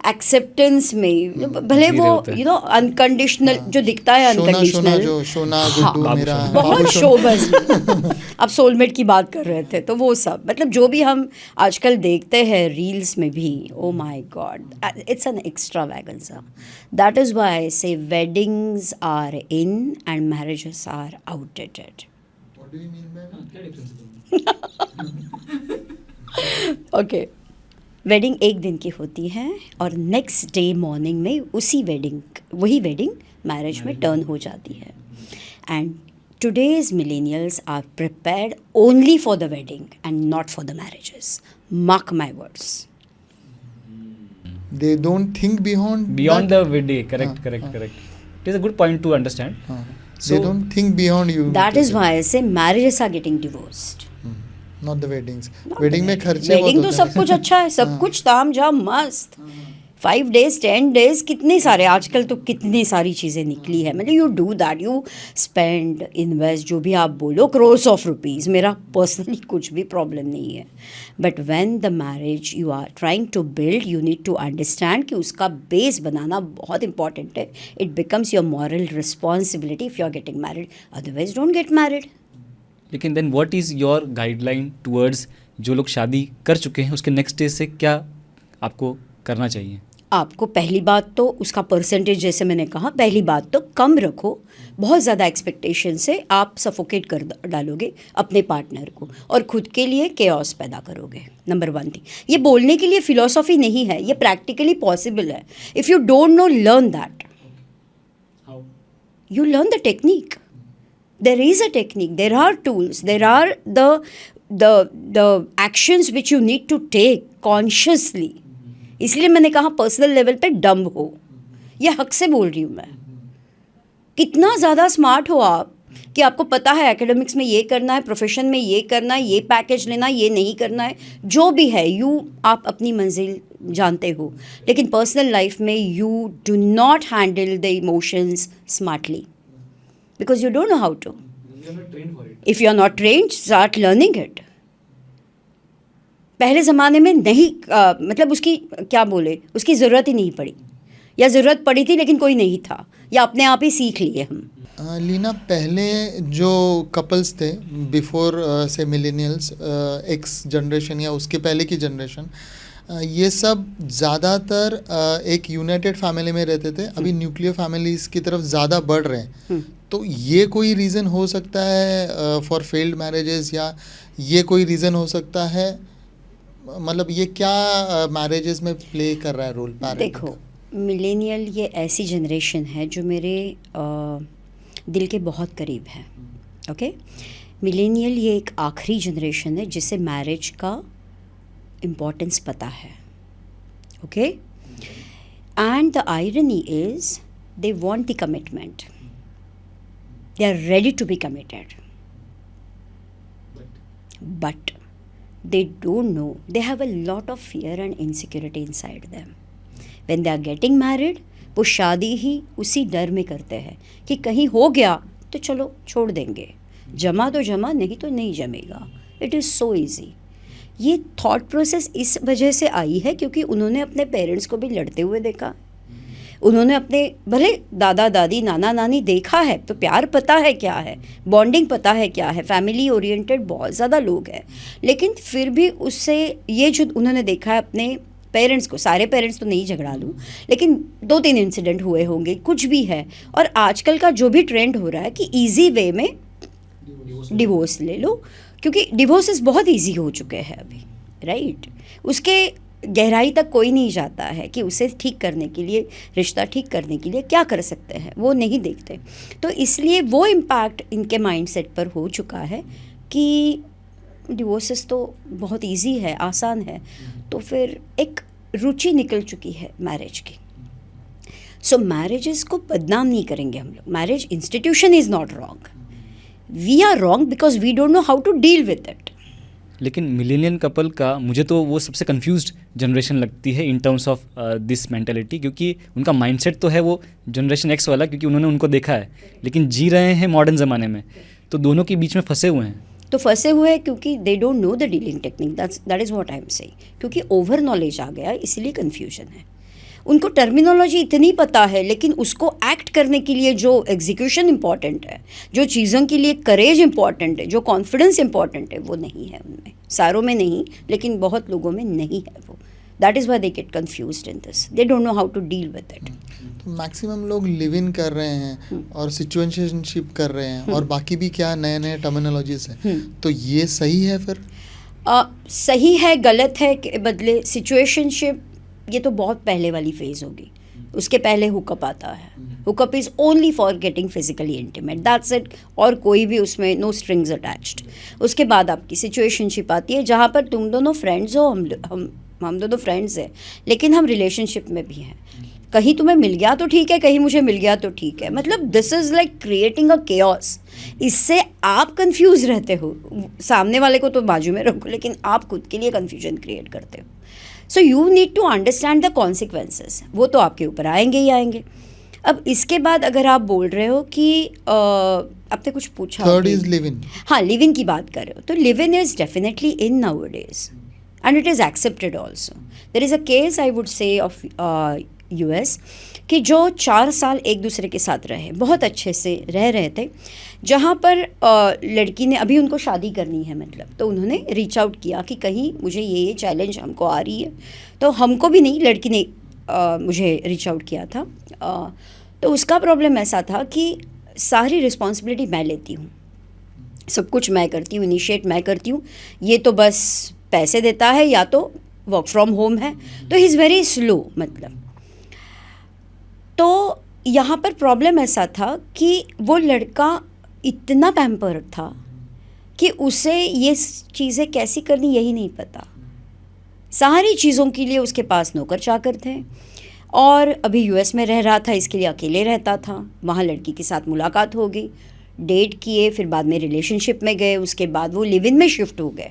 एक्सेप्टेंस में, भले जी वो रहे होते हैं। अनकंडीशनल जो दिखता है शोना अनकंडीशनल, जो शोना हाँ, गुड्डू मेरा बहुत शोबज। अब सोलमेट की बात कर रहे थे तो वो सब मतलब जो भी हम आजकल देखते हैं रील्स में भी, oh my god, it's an extravaganza. That is why I say weddings are in and marriages are outdated. What do you mean by that? Okay, wedding एक दिन की होती है और नेक्स्ट डे मॉर्निंग में वही वेडिंग मैरिज में टर्न हो जाती है. And today's millennials are prepared only for the wedding and not for the marriages. Mark my words. They don't think beyond Beyond that. the wedding, correct. It is a good point to understand. They don't think beyond you. That is why I say marriages are getting divorced. Not the weddings. Wedding में खर्चे बहुत वेडिंग तो होते सब हैं. कुछ अच्छा है, सब कुछ ताम झाम मस्त. 5 days 10 days कितने सारे आजकल तो कितनी सारी चीज़ें निकली है. मतलब you do that, you spend invest जो भी आप बोलो crores of rupees. मेरा पर्सनली कुछ भी प्रॉब्लम नहीं है. But when the marriage you are trying to build, you need to understand कि उसका बेस बनाना बहुत इंपॉर्टेंट है. It becomes your moral responsibility if you are getting married. Otherwise don't get married. लेकिन then what is your guideline towards जो लोग शादी कर चुके हैं, उसके नेक्स्ट स्टेज से क्या आपको करना चाहिए? आपको पहली बात तो उसका परसेंटेज, जैसे मैंने कहा, पहली बात तो कम रखो. बहुत ज़्यादा एक्सपेक्टेशन से आप सफोकेट कर डालोगे अपने पार्टनर को और खुद के लिए केओस पैदा करोगे. Number 1 thing. ये बोलने के लिए फिलॉसफी नहीं है, ये प्रैक्टिकली पॉसिबल है. If you don't no, learn that. You learn the technique. There is a technique. There are tools. There are the actions which you need to take consciously. इसलिए मैंने कहा पर्सनल लेवल पे डम्ब हो. ये हक से बोल रही हूँ मैं. कितना ज़्यादा स्मार्ट हो आप कि आपको पता है एकेडमिक्स में ये करना है, प्रोफेशन में ये करना है, ये पैकेज लेना है, ये नहीं करना है. जो भी है आप अपनी मंजिल जानते हो. लेकिन पर्सनल लाइफ में you do not handle the emotions smartly because you don't know how to. If you are not trained, start learning it. पहले ज़माने में नहीं मतलब उसकी क्या बोले, उसकी ज़रूरत ही नहीं पड़ी, या ज़रूरत पड़ी थी लेकिन कोई नहीं था, या अपने आप ही सीख लिए हम. लीना, पहले जो कपल्स थे बिफोर से मिलेनियल्स, एक्स जनरेशन या उसके पहले की जनरेशन, ये सब ज़्यादातर एक यूनाइटेड फैमिली में रहते थे. अभी न्यूक्लियर फैमिलीज़ की तरफ ज़्यादा बढ़ रहे हैं. तो ये कोई रीज़न हो सकता है फॉर फेल्ड मैरिजेस, या ये कोई रीज़न हो सकता है, मतलब ये क्या मैरिजेस में प्ले कर रहा है रोल? देखो, मिलेनियल ये ऐसी जनरेशन है जो मेरे दिल के बहुत करीब है. ओके, मिलेनियल ये एक आखिरी जनरेशन है जिसे मैरिज का इम्पोर्टेंस पता है. Okay, and the irony is they want the commitment. They are ready to be committed, but they don't know, they have a lot of fear and insecurity inside them. When they are getting married, वो शादी ही उसी डर में करते हैं कि कहीं हो गया तो चलो छोड़ देंगे, जमा तो जमा, नहीं तो नहीं जमेगा. It is so easy. ये थॉट प्रोसेस इस वजह से आई है क्योंकि उन्होंने अपने पेरेंट्स को भी लड़ते हुए देखा. उन्होंने अपने भले दादा दादी नाना नानी देखा है तो प्यार पता है क्या है, बॉन्डिंग पता है क्या है, फैमिली ओरिएंटेड बहुत ज़्यादा लोग हैं. लेकिन फिर भी उससे ये जो उन्होंने देखा है अपने पेरेंट्स को, सारे पेरेंट्स तो नहीं झगड़ा लूँ, लेकिन 2-3 इंसिडेंट हुए होंगे, कुछ भी है. और आजकल का जो भी ट्रेंड हो रहा है कि ईजी वे में डिवोर्स ले लो, क्योंकि डिवोर्सेस बहुत ईजी हो चुके हैं अभी, राइट. उसके गहराई तक कोई नहीं जाता है कि उसे ठीक करने के लिए, रिश्ता ठीक करने के लिए क्या कर सकते हैं, वो नहीं देखते. तो इसलिए वो इम्पैक्ट इनके माइंडसेट पर हो चुका है कि डिवोर्सेस तो बहुत इजी है, आसान है. तो फिर एक रुचि निकल चुकी है मैरिज की. सो मैरिजेस को बदनाम नहीं करेंगे हम लोग. Marriage institution is not wrong, we are wrong because we don't know how to deal with it. लेकिन मिलेनियल कपल का मुझे तो वो सबसे कंफ्यूज्ड जनरेशन लगती है in terms of this mentality, क्योंकि उनका माइंडसेट तो है वो जनरेशन एक्स वाला, क्योंकि उन्होंने उनको देखा है, लेकिन जी रहे हैं मॉडर्न ज़माने में. तो दोनों के बीच में फंसे हुए हैं. तो फंसे हुए हैं क्योंकि दे don't know the dealing technique, that is what I am saying, क्योंकि ओवर नॉलेज आ गया इसलिए कन्फ्यूजन है। उनको टर्मिनोलॉजी इतनी पता है लेकिन उसको एक्ट करने के लिए जो एग्जीक्यूशन इम्पॉर्टेंट है, जो चीज़ों के लिए करेज इम्पॉर्टेंट है, जो कॉन्फिडेंस इम्पॉर्टेंट है, वो नहीं है उनमें। सारों में नहीं लेकिन बहुत लोगों में नहीं है वो। That is why they get confused in this, they don't know how to deal with it. तो मैक्सिमम लोग लिव इन कर रहे हैं और सिचुएशनशिप कर रहे हैं और बाकी भी क्या नए नए टर्मिनोलॉजीज हैं, तो ये सही है फिर? सही है गलत है के बदले सिचुएशनशिप, ये तो बहुत पहले वाली फेज़ होगी। उसके पहले हुकअप आता है। Hookup is only for getting physically intimate, that's it, और कोई भी उसमें नो स्ट्रिंग्स अटैच्ड। उसके बाद आपकी सिचुएशनशिप आती है जहाँ पर तुम दोनों फ्रेंड्स हो, हम दोनों फ्रेंड्स हैं लेकिन हम रिलेशनशिप में भी हैं। कहीं तुम्हें मिल गया तो ठीक है, कहीं मुझे मिल गया तो ठीक है, मतलब this is like creating a chaos. इससे आप कंफ्यूज रहते हो, सामने वाले को तो बाजू में रखो लेकिन आप खुद के लिए कंफ्यूजन क्रिएट करते हो। So you need to understand the consequences, वो तो आपके ऊपर आएंगे ही आएंगे। अब इसके बाद अगर आप बोल रहे हो कि आपने कुछ पूछा, थर्ड इज लिव इन। हाँ, लिव इन की बात कर रहे हो, तो live in is definitely in nowadays and it is accepted also. There is a case I would say of US कि जो 4 साल एक दूसरे के साथ रहे, बहुत अच्छे से रह रहे थे, जहाँ पर लड़की ने, अभी उनको शादी करनी है मतलब, तो उन्होंने रीच आउट किया कि कहीं मुझे ये चैलेंज हमको आ रही है, तो हमको भी नहीं, लड़की ने मुझे रीच आउट किया था। तो उसका प्रॉब्लम ऐसा था कि सारी रिस्पॉन्सिबिलिटी मैं लेती हूँ, सब कुछ मैं करती हूँ, इनिशिएट मैं करती हूँ, ये तो बस पैसे देता है या तो वर्क फ्रॉम होम है, तो ही इज़ वेरी स्लो मतलब। तो यहाँ पर प्रॉब्लम ऐसा था कि वो लड़का इतना पैम्पर्ड था कि उसे ये चीज़ें कैसी करनी यही नहीं पता। सारी चीज़ों के लिए उसके पास नौकर चाकर थे और अभी US में रह रहा था, इसके लिए अकेले रहता था। वहाँ लड़की के साथ मुलाकात हो गई, डेट किए, फिर बाद में रिलेशनशिप में गए, उसके बाद वो लिव इन में शिफ्ट हो गए।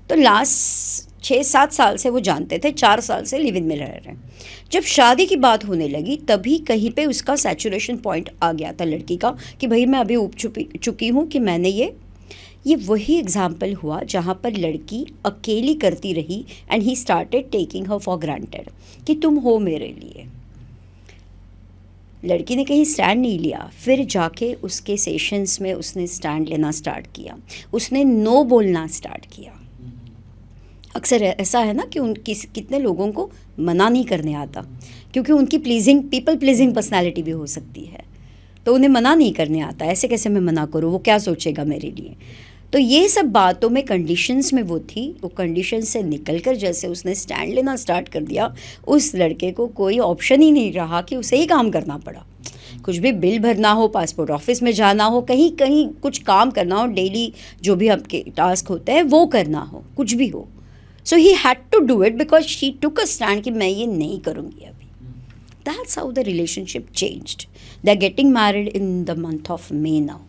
तो लास्ट 6-7 साल से वो जानते थे, 4 साल से लिव इन में रह रहे हैं। जब शादी की बात होने लगी तभी कहीं पे उसका सैचुरेशन पॉइंट आ गया था लड़की का कि भाई मैं अभी उब चुकी हूँ कि मैंने ये वही एग्जाम्पल हुआ जहाँ पर लड़की अकेली करती रही and he started taking her for granted कि तुम हो मेरे लिए। लड़की ने कहीं स्टैंड नहीं लिया, फिर जाके उसके सेशंस में उसने स्टैंड लेना स्टार्ट किया, उसने नो बोलना स्टार्ट किया। अक्सर ऐसा है ना कि कितने लोगों को मना नहीं करने आता, क्योंकि उनकी पीपल प्लीजिंग पर्सनालिटी भी हो सकती है, तो उन्हें मना नहीं करने आता। ऐसे कैसे मैं मना करूँ, वो क्या सोचेगा मेरे लिए। तो ये सब बातों में कंडीशंस में वो थी, वो कंडीशन से निकलकर जैसे उसने स्टैंड लेना स्टार्ट कर दिया, उस लड़के को कोई ऑप्शन ही नहीं रहा कि उसे ही काम करना पड़ा। कुछ भी बिल भरना हो, पासपोर्ट ऑफिस में जाना हो, कहीं कहीं कुछ काम करना हो, डेली जो भी आपके टास्क होते हैं वो करना हो, कुछ भी हो। So he had to do it because she took a stand कि मैं ये नहीं करूँगी अभी। That's how the relationship changed. They're getting married in the month of May now.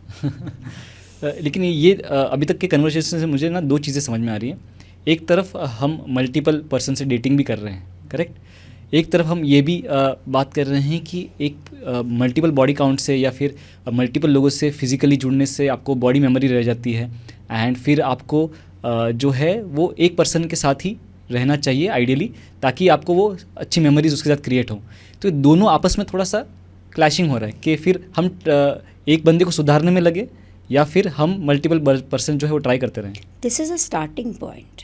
लेकिन ये अभी तक के कन्वर्सेशन से मुझे ना 2 चीज़ें समझ में आ रही हैं। एक तरफ हम मल्टीपल पर्सन से डेटिंग भी कर रहे हैं, करेक्ट। एक तरफ हम ये भी बात कर रहे हैं कि एक मल्टीपल बॉडी काउंट से या फिर मल्टीपल लोगों से फिजिकली जुड़ने से आपको बॉडी मेमोरी रह जाती है एंड फिर आपको जो है वो एक पर्सन के साथ ही रहना चाहिए आइडियली, ताकि आपको वो अच्छी मेमोरीज उसके साथ क्रिएट हों। तो दोनों आपस में थोड़ा सा क्लैशिंग हो रहा है कि फिर हम एक बंदे को सुधारने में लगे या फिर हम मल्टीपल पर्सन जो है वो ट्राई करते रहें। This is a starting point,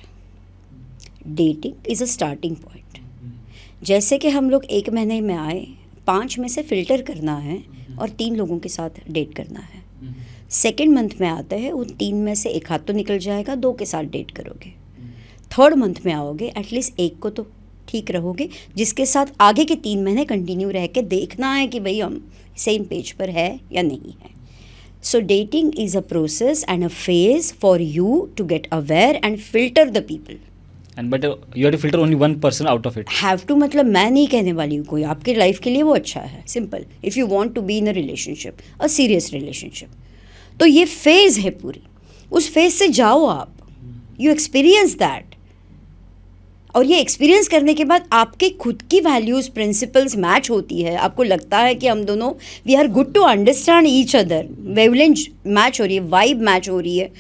dating is a starting point. जैसे कि हम लोग 1 महीने में आए, 5 में से फ़िल्टर करना है और 3 लोगों के साथ डेट करना है। सेकेंड मंथ में आते हैं, उन 3 में से 1 हाथ तो निकल जाएगा, 2 के साथ डेट करोगे। थर्ड मंथ में आओगे, एटलीस्ट 1 को तो ठीक रहोगे, जिसके साथ आगे के 3 महीने कंटिन्यू रह के देखना है कि भाई हम सेम पेज पर है या नहीं है। So dating is a process and a phase for you to get aware and filter the people. And but you have to filter only 1 person out of it. Have to मतलब मैं नहीं कहने वाली हूँ कोई, आपकी लाइफ के लिए वो अच्छा है, simple. If you want to be in a relationship, a serious relationship, तो ये फेज़ है पूरी, उस फेज़ से जाओ आप, यू एक्सपीरियंस दैट। और ये एक्सपीरियंस करने के बाद आपके खुद की वैल्यूज़ प्रिंसिपल्स मैच होती है, आपको लगता है कि हम दोनों we are good to understand each other, wavelength match हो रही है, वाइब मैच हो रही है,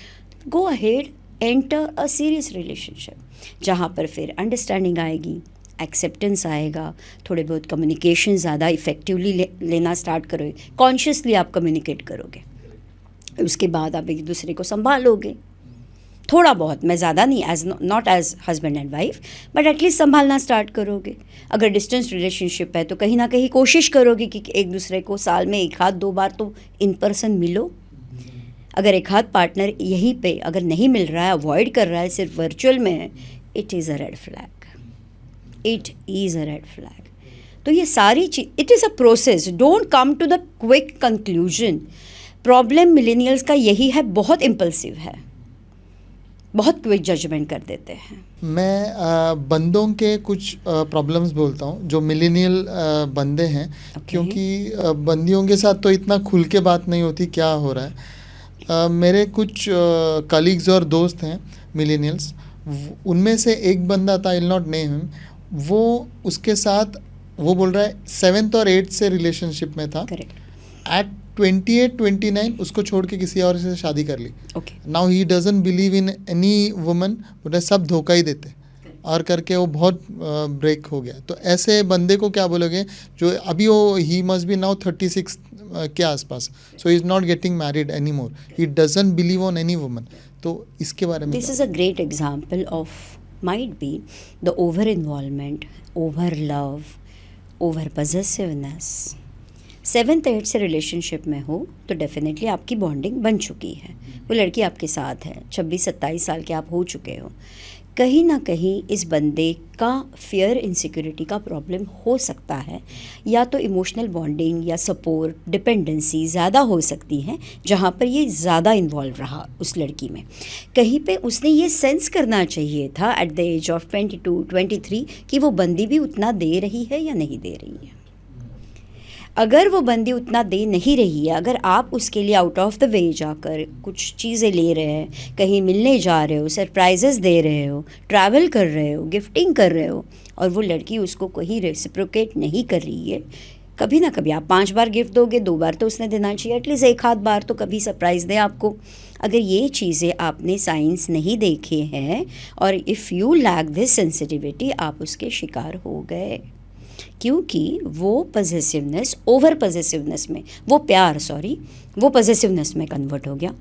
go ahead, enter a serious relationship जहाँ पर फिर अंडरस्टैंडिंग आएगी, एक्सेप्टेंस आएगा, थोड़े बहुत कम्युनिकेशन ज़्यादा इफ़ेक्टिवली लेना स्टार्ट करोगे, कॉन्शियसली आप कम्युनिकेट करोगे, उसके बाद आप एक दूसरे को संभालोगे थोड़ा बहुत, मैं ज़्यादा नहीं, as not as husband and wife, but at least संभालना स्टार्ट करोगे। अगर डिस्टेंस रिलेशनशिप है तो कहीं ना कहीं कोशिश करोगे कि एक दूसरे को साल में 1 आध 2 बार तो इन पर्सन मिलो। अगर एक हाथ पार्टनर यहीं पे अगर नहीं मिल रहा है, अवॉइड कर रहा है, सिर्फ वर्चुअल में है, it is a red flag, it is a red flag. तो ये सारी चीज, it is a process, don't come to the quick conclusion. Problem millennials का यही है, बहुत इम्पल्सिव है, बहुत क्विक जजमेंट कर देते हैं। मैं बंदों के कुछ प्रॉब्लम्स बोलता हूँ जो मिलेनियल बंदे हैं, क्योंकि बंदियों के साथ तो इतना खुल के बात नहीं होती क्या हो रहा है। मेरे कुछ कलीग्स और दोस्त हैं मिलेनियल्स, उनमें से एक बंदा था, I will not name him, वो उसके साथ वो बोल रहा है 7th और 8th से रिलेशनशिप में था, करेक्ट। एट 28-29 उसको छोड़ के किसी और से शादी कर ली। Okay, now he doesn't believe in any woman, बोले सब धोखा ही देते और करके वो बहुत ब्रेक हो गया। तो ऐसे बंदे को क्या बोलोगे जो अभी वो ही मस्ट बी नाउ 36 के आसपास, so he is not getting married any more, he doesn't believe on any woman. तो इसके बारे में this is a great example of might be the over involvement, over love, over possessiveness. 7th 8th से रिलेशनशिप में हो तो डेफिनेटली आपकी बॉन्डिंग बन चुकी है, वो लड़की आपके साथ है, 26-27 साल के आप हो चुके हो। कहीं ना कहीं इस बंदे का फियर इनसिक्योरिटी का प्रॉब्लम हो सकता है, या तो इमोशनल बॉन्डिंग या सपोर्ट डिपेंडेंसी ज़्यादा हो सकती है, जहाँ पर ये ज़्यादा इन्वॉल्व रहा उस लड़की में। कहीं पे उसने ये सेंस करना चाहिए था एट द एज ऑफ 22-23 कि वो बंदी भी उतना दे रही है या नहीं दे रही है। अगर वो बंदी उतना दे नहीं रही है, अगर आप उसके लिए आउट ऑफ द वे जाकर कुछ चीज़ें ले रहे हैं, कहीं मिलने जा रहे हो, सरप्राइजेस दे रहे हो, ट्रैवल कर रहे हो, गिफ्टिंग कर रहे हो, और वो लड़की उसको कहीं रेसिप्रोकेट नहीं कर रही है, कभी ना कभी आप 5 बार गिफ्ट दोगे, 2 बार तो उसने देना चाहिए, एटलीस्ट 1 आध बार तो कभी सरप्राइज़ दें आपको। अगर ये चीज़ें आपने साइंस नहीं देखे हैं और if you lack this sensitivity, आप उसके शिकार हो गए, क्योंकि वो पजेसिवनेस, ओवर पजेसिवनेस में, वो प्यार वो पजेसिवनेस में कन्वर्ट हो गया,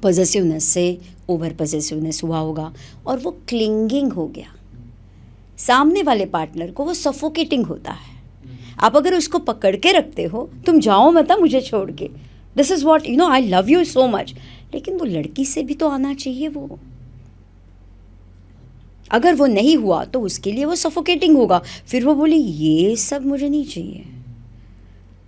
पजेसिवनेस से ओवर पजेसिवनेस हुआ होगा, और वो क्लिंगिंग हो गया। सामने वाले पार्टनर को वो सफोकेटिंग होता है। आप अगर उसको पकड़ के रखते हो, तुम जाओ मत मुझे छोड़ के, this is what you know, I love you so much, लेकिन वो लड़की से भी तो आना चाहिए वो। अगर वो नहीं हुआ तो उसके लिए वो सफोकेटिंग होगा, फिर वो बोले ये सब मुझे नहीं चाहिए।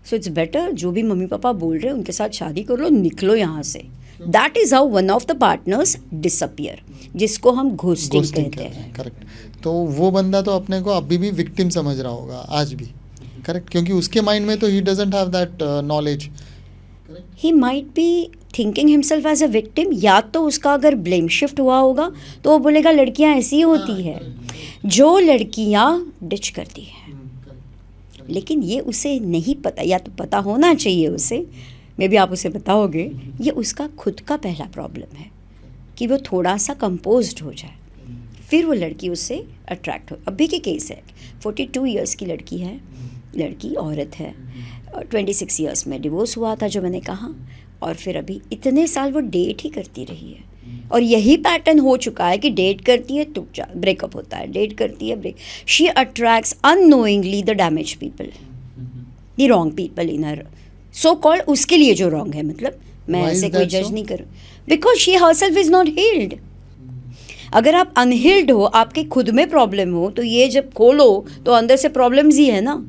सो इट्स बेटर, जो भी मम्मी पापा बोल रहे हैं उनके साथ शादी कर लो, निकलो यहाँ से। That is how one of the partners disappear, जिसको हम घोस्टिंग कहते हैं। करेक्ट। तो वो बंदा तो अपने को अभी भी विक्टिम समझ रहा होगा आज भी, करेक्ट, क्योंकि उसके माइंड में तो he doesn't have that knowledge. He might be thinking himself as a victim, या तो उसका अगर ब्लेम शिफ्ट हुआ होगा तो वो बोलेगा लड़कियां ऐसी होती है जो लड़कियां डिच करती हैं, लेकिन ये उसे नहीं पता, या तो पता होना चाहिए उसे, मे बी आप उसे बताओगे, ये उसका खुद का पहला प्रॉब्लम है कि वो थोड़ा सा कंपोज्ड हो जाए, फिर वो लड़की उससे अट्रैक्ट हो। अभी की केस है, 42 इयर्स की लड़की है, लड़की औरत है, 26 इयर्स में डिवोर्स हुआ था जो मैंने कहा, और फिर अभी इतने साल वो डेट ही करती रही है, और यही पैटर्न हो चुका है कि डेट करती है टूट जा, ब्रेकअप होता है, डेट करती है break. She attracts unknowingly the damage people, the wrong people in her so called, उसके लिए जो रॉन्ग है, मतलब मैं ऐसे कोई जज नहीं करूँ, because she herself is not healed. अगर आप अनहील्ड हो, आपके खुद में प्रॉब्लम हो, तो ये जब खोलो तो अंदर से प्रॉब्लम्स ही है ना।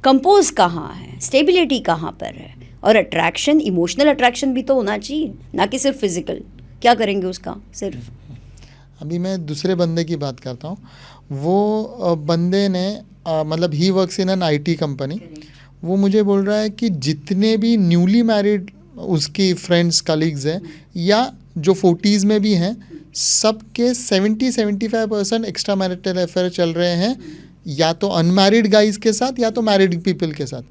कंपोज कहाँ है, स्टेबिलिटी कहाँ पर है, और अट्रैक्शन, इमोशनल अट्रैक्शन भी तो होना चाहिए, ना कि सिर्फ फिजिकल। क्या करेंगे उसका सिर्फ। अभी मैं दूसरे बंदे की बात करता हूँ। वो बंदे ने मतलब he works in an IT company. वो मुझे बोल रहा है कि जितने भी न्यूली मैरिड उसकी फ्रेंड्स कलीग्स हैं या जो 40s में भी हैं, सबके 70-75% एक्स्ट्रा मैरिटल अफेयर चल रहे हैं, या तो अनमैरिड गाइज के साथ या तो मैरिड पीपल के साथ।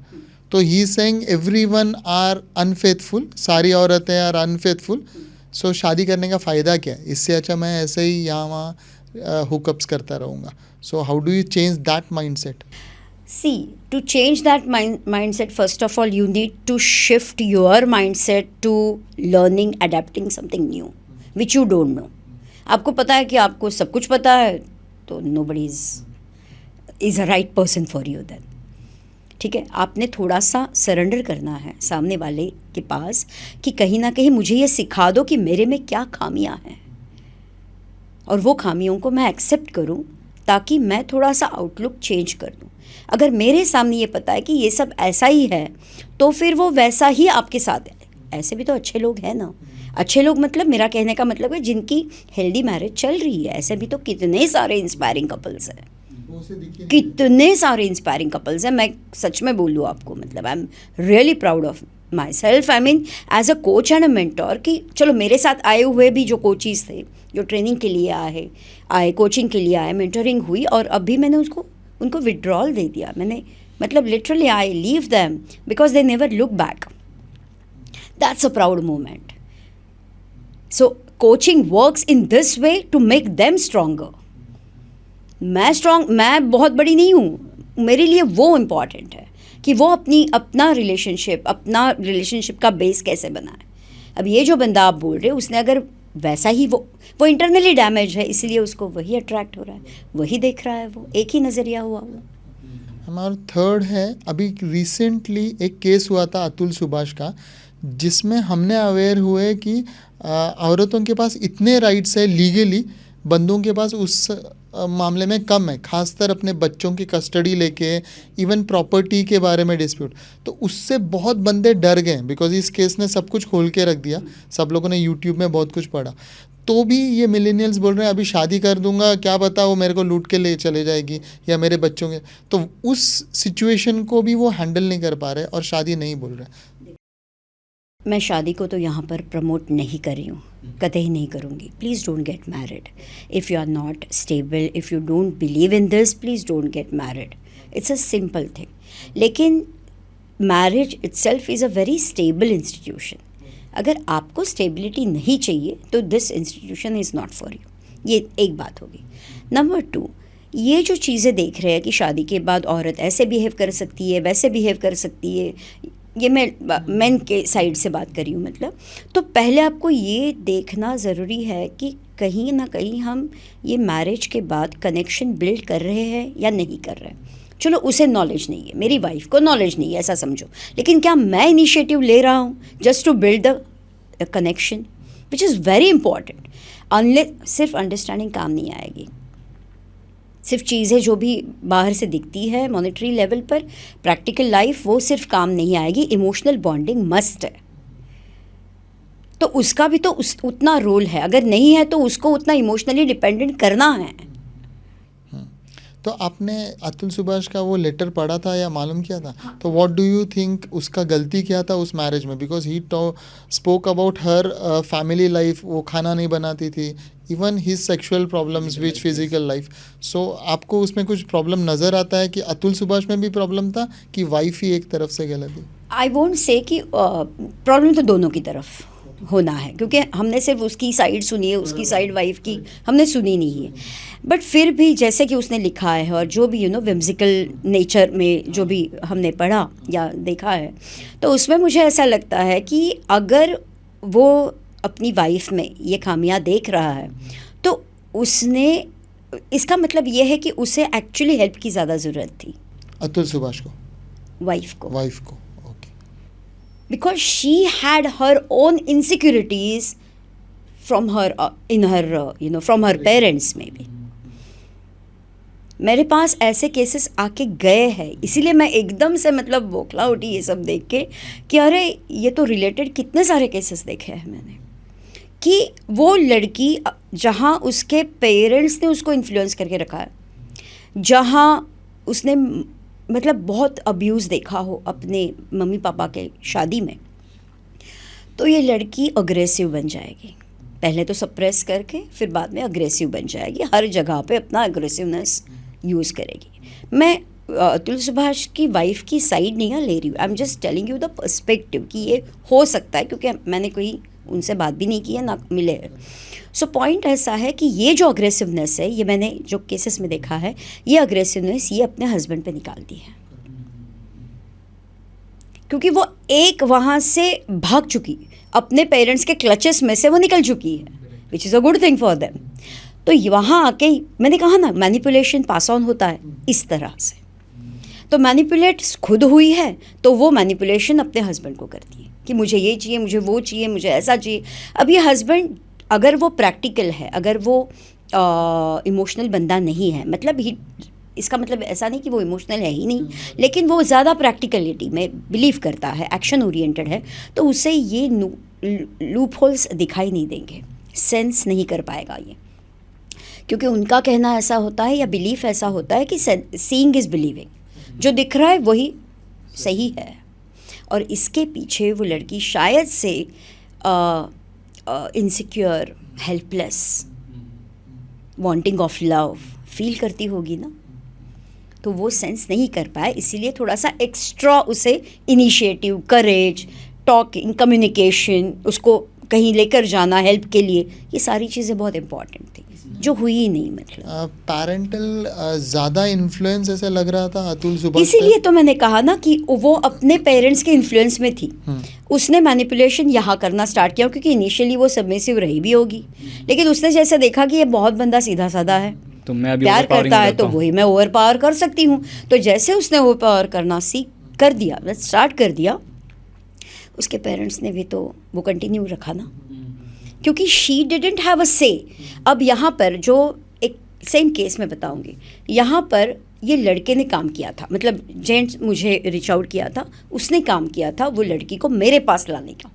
तो he saying everyone are unfaithful, सारी औरतें आर अनफेथफुल, सो शादी करने का फ़ायदा क्या है? इससे अच्छा मैं ऐसे ही यहाँ वहाँ हुकअप्स करता रहूँगा. So how do you change that mindset? See, to change that mindset, first of all, you need to shift your mindset to learning, adapting something new, which you don't know. आपको पता है कि आपको सब कुछ पता है, तो nobody is a right person for you then. ठीक है, आपने थोड़ा सा सरेंडर करना है सामने वाले के पास कि कहीं ना कहीं मुझे ये सिखा दो कि मेरे में क्या खामियां हैं, और वो खामियों को मैं एक्सेप्ट करूं ताकि मैं थोड़ा सा आउटलुक चेंज कर दूं. अगर मेरे सामने ये पता है कि ये सब ऐसा ही है, तो फिर वो वैसा ही आपके साथ है. ऐसे भी तो अच्छे लोग हैं ना. अच्छे लोग मतलब, मेरा कहने का मतलब है जिनकी हेल्दी मैरिज चल रही है. ऐसे भी तो कितने सारे इंस्पायरिंग कपल्स हैं, कितने सारे इंस्पायरिंग कपल्स हैं. मैं सच में बोलूँ आपको, मतलब I am really proud of myself. I mean as a coach and a mentor, कि चलो मेरे साथ आए हुए भी जो कोचेस थे, जो ट्रेनिंग के लिए आए कोचिंग के लिए आए, मेंटोरिंग हुई, और अभी मैंने उनको विड्रॉल दे दिया. मैंने मतलब literally I leave them because they never look back. That's a proud moment. So coaching works in this way to make them stronger. मैं बहुत बड़ी नहीं हूँ. मेरे लिए वो इम्पॉर्टेंट है कि वो अपना रिलेशनशिप का बेस कैसे बनाए. अब ये जो बंदा आप बोल रहे हो, उसने अगर वैसा ही वो इंटरनली डैमेज है, इसलिए उसको वही अट्रैक्ट हो रहा है, वही देख रहा है, वो एक ही नज़रिया हुआ वो. हमारा थर्ड है, अभी रिसेंटली एक केस हुआ था अतुल सुभाष का, जिसमें हमने अवेयर हुए कि औरतों के पास इतने राइट्स है लीगली, बंदों के पास उस मामले में कम है, खासकर अपने बच्चों की कस्टडी लेके, इवन प्रॉपर्टी के बारे में डिस्प्यूट. तो उससे बहुत बंदे डर गए बिकॉज इस केस ने सब कुछ खोल के रख दिया. सब लोगों ने यूट्यूब में बहुत कुछ पढ़ा. तो भी ये मिलेनियल्स बोल रहे हैं अभी शादी कर दूंगा, क्या पता वो मेरे को लूट के ले चले जाएगी या मेरे बच्चों के. तो उस सिचुएशन को भी वो हैंडल नहीं कर पा रहे और शादी नहीं बोल रहे. मैं शादी को तो यहाँ पर प्रमोट नहीं कर रही हूँ, कतई नहीं करूँगी. Please don't get married if you are not stable. If you don't believe in this, please don't get married. It's a simple thing. लेकिन marriage itself is a very stable institution. अगर आपको स्टेबिलिटी नहीं चाहिए तो this institution is not for you. ये एक बात होगी. नंबर 2, ये जो चीज़ें देख रहे हैं कि शादी के बाद औरत ऐसे बिहेव कर सकती है, वैसे बिहेव कर सकती है, ये मैं मेन के साइड से बात कर रही हूँ. मतलब तो पहले आपको ये देखना ज़रूरी है कि कहीं ना कहीं हम ये मैरिज के बाद कनेक्शन बिल्ड कर रहे हैं या नहीं कर रहे हैं. चलो उसे नॉलेज नहीं है, मेरी वाइफ को नॉलेज नहीं है, ऐसा समझो. लेकिन क्या मैं इनिशिएटिव ले रहा हूँ just to build the connection, which is very important. Unless सिर्फ अंडरस्टैंडिंग काम नहीं आएगी. सिर्फ चीज़ें जो भी बाहर से दिखती है मॉनेटरी लेवल पर, प्रैक्टिकल लाइफ वो सिर्फ काम नहीं आएगी. इमोशनल बॉन्डिंग मस्ट है. तो उसका भी तो उतना रोल है. अगर नहीं है तो उसको उतना इमोशनली डिपेंडेंट करना है. तो आपने अतुल सुभाष का वो लेटर पढ़ा था या मालूम किया था? तो व्हाट डू यू थिंक उसका गलती क्या था उस मैरिज में? Because he spoke about her family life. वो खाना नहीं बनाती थी, even his sexual problems which physical life. So आपको उसमें कुछ प्रॉब्लम नज़र आता है कि अतुल सुभाष में भी प्रॉब्लम था कि वाइफ ही एक तरफ से गलत है? आई वोंट से कि प्रॉब्लम तो दोनों की तरफ होना है, क्योंकि हमने सिर्फ उसकी साइड सुनी है, उसकी साइड वाइफ की हमने सुनी नहीं है. बट फिर भी जैसे कि उसने लिखा है और जो भी विम्सिकल नेचर में जो भी हमने पढ़ा या देखा है, तो उसमें मुझे ऐसा लगता है कि अगर वो अपनी वाइफ में ये खामियां देख रहा है तो उसने, इसका मतलब ये है कि उसे एक्चुअली हेल्प की ज़्यादा ज़रूरत थी. अतुल सुभाष को, वाइफ को. Okay. Because she had her own insecurities from her from her parents maybe. मेरे पास ऐसे केसेस आके गए हैं, इसीलिए मैं एकदम से मतलब बौखला उठी ये सब देख के कि अरे ये तो रिलेटेड कितने सारे केसेस देखे हैं मैंने, कि वो लड़की जहाँ उसके पेरेंट्स ने उसको इन्फ्लुएंस करके रखा है, जहाँ उसने मतलब बहुत अब्यूज़ देखा हो अपने मम्मी पापा के शादी में, तो ये लड़की अग्रेसिव बन जाएगी. पहले तो सप्रेस करके फिर बाद में अग्रेसिव बन जाएगी. हर जगह पे अपना अग्रेसिवनेस यूज़ करेगी. मैं अतुल सुभाष की वाइफ की साइड नहीं ले रही हूँ. I am just telling you the perspective कि ये हो सकता है, क्योंकि मैंने कोई उनसे बात भी नहीं की है, ना मिले हैं। सो पॉइंट ऐसा है कि ये जो अग्रेसिवनेस है, ये मैंने जो केसेस में देखा है, ये अग्रेसिवनेस ये अपने हस्बैंड पे निकालती है, क्योंकि वो एक वहाँ से भाग चुकी, अपने पेरेंट्स के क्लचेस में से वो निकल चुकी है, विच is a good thing for them. तो वहाँ आके मैंने कहा ना, मैनिपुलेशन पास ऑन होता है इस तरह से। तो मैनिपुलेट खुद हुई है, तो वो मैनिपुलेशन अपने हस्बैंड को करती है कि मुझे ये चाहिए, मुझे वो चाहिए, मुझे ऐसा चाहिए। अब ये हस्बैंड अगर वो प्रैक्टिकल है, अगर वो इमोशनल बंदा नहीं है, मतलब ही, इसका मतलब ऐसा नहीं कि वो इमोशनल है ही नहीं, लेकिन वो ज़्यादा प्रैक्टिकलिटी में बिलीव करता है, एक्शन ओरिएंटेड है, तो उसे ये लूप होल्स दिखाई नहीं देंगे, सेंस नहीं कर पाएगा ये, क्योंकि उनका कहना ऐसा होता है या बिलीफ ऐसा होता है कि सीइंग इज़ बिलीविंग, जो दिख रहा है वही सही है। और इसके पीछे वो लड़की शायद से insecure, helpless, wanting of love feel करती होगी ना, तो वो सेंस नहीं कर पाए, इसीलिए थोड़ा सा एक्स्ट्रा उसे इनिशिएटिव, करेज, टॉकिंग, कम्युनिकेशन, उसको कहीं लेकर जाना हेल्प के लिए, ये सारी चीज़ें बहुत इम्पॉर्टेंट थी, जो हुई ही नहीं। मतलब पैरेंटल ज़्यादा इन्फ्लुएंस ऐसा लग रहा था अतुल सुभाष, इसीलिए तो मैंने कहा ना कि वो अपने पेरेंट्स के इन्फ्लुएंस में थी। उसने मैनिपुलेशन यहाँ करना स्टार्ट किया, क्योंकि इनिशियली वो सबमिसिव रही भी होगी, लेकिन उसने जैसे देखा कि ये बहुत बंदा सीधा साधा है, तो मैं अभी प्यार overpowering करता है, करता तो हूँ। वही मैं ओवर पावर कर सकती हूँ। तो जैसे उसने ओवर पावर करना स्टार्ट कर दिया, उसके पेरेंट्स ने भी तो वो कंटिन्यू रखा ना, क्योंकि शी डिडंट हैव अ से। अब यहाँ पर जो एक सेम केस में बताऊंगी, यहाँ पर ये लड़के ने काम किया था, मतलब जेंट्स मुझे रीच आउट किया था, उसने काम किया था वो लड़की को मेरे पास लाने का।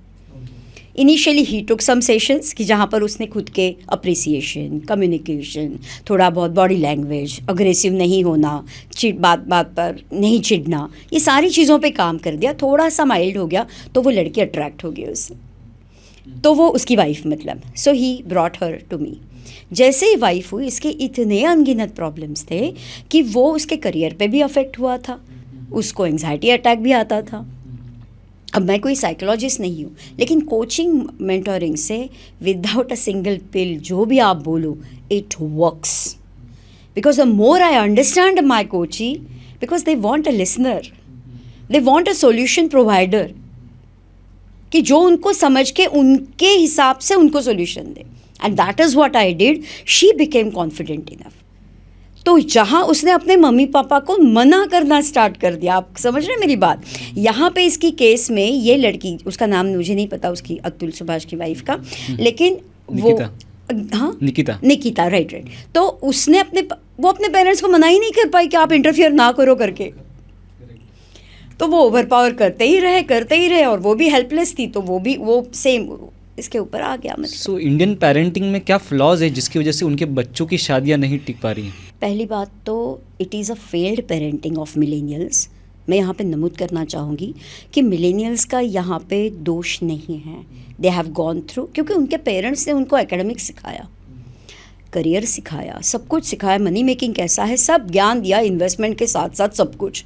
इनिशियली ही टुक सम सेशंस कि जहाँ पर उसने खुद के अप्रिसिएशन, कम्युनिकेशन, थोड़ा बहुत बॉडी लैंग्वेज, अग्रेसिव नहीं होना, बात बात पर नहीं चिढ़ना, ये सारी चीज़ों पे काम कर दिया। थोड़ा सा माइल्ड हो गया तो वो लड़की अट्रैक्ट हो गई उससे, तो वो उसकी वाइफ, मतलब सो he brought her to me. जैसे ही वाइफ हुई, इसके इतने अनगिनत प्रॉब्लम्स थे कि वो उसके करियर पे भी अफेक्ट हुआ था, उसको एंग्जाइटी अटैक भी आता था। अब मैं कोई साइकोलॉजिस्ट नहीं हूँ, लेकिन कोचिंग मेंटोरिंग से विदाउट अ सिंगल पिल, जो भी आप बोलो, it works, because the more I understand my Kochi, because they want a listener, they want a solution provider, कि जो उनको समझ के उनके हिसाब से उनको solution they. And that is what I did. She became confident enough. तो जहाँ उसने अपने मम्मी पापा को मना करना स्टार्ट कर दिया, आप समझ रहे हैं मेरी बात। यहाँ पे इसकी केस में ये लड़की, उसका नाम मुझे नहीं पता उसकी, अतुल सुभाष की वाइफ का, लेकिन वो, हाँ, निकिता, राइट। तो उसने वो अपने पेरेंट्स को मना ही नहीं कर पाई कि आप इंटरफियर ना करो करके, तो वो ओवर पावर करते ही रहे, और वो भी हेल्पलेस थी, तो वो सेम इसके ऊपर आ गया। मतलब सो इंडियन पेरेंटिंग में क्या फ्लॉज है जिसकी वजह से उनके बच्चों की शादियां नहीं टिक पा रही हैं? पहली बात तो it is a failed parenting of millennials. मैं यहाँ पे नमूद करना चाहूँगी कि मिलेनियल्स का यहाँ पे दोष नहीं है, दे हैव गॉन थ्रू, क्योंकि उनके पेरेंट्स ने उनको एकेडमिक्स सिखाया, करियर सिखाया, सब कुछ सिखाया, मनी मेकिंग कैसा है सब ज्ञान दिया, इन्वेस्टमेंट के साथ साथ सब कुछ।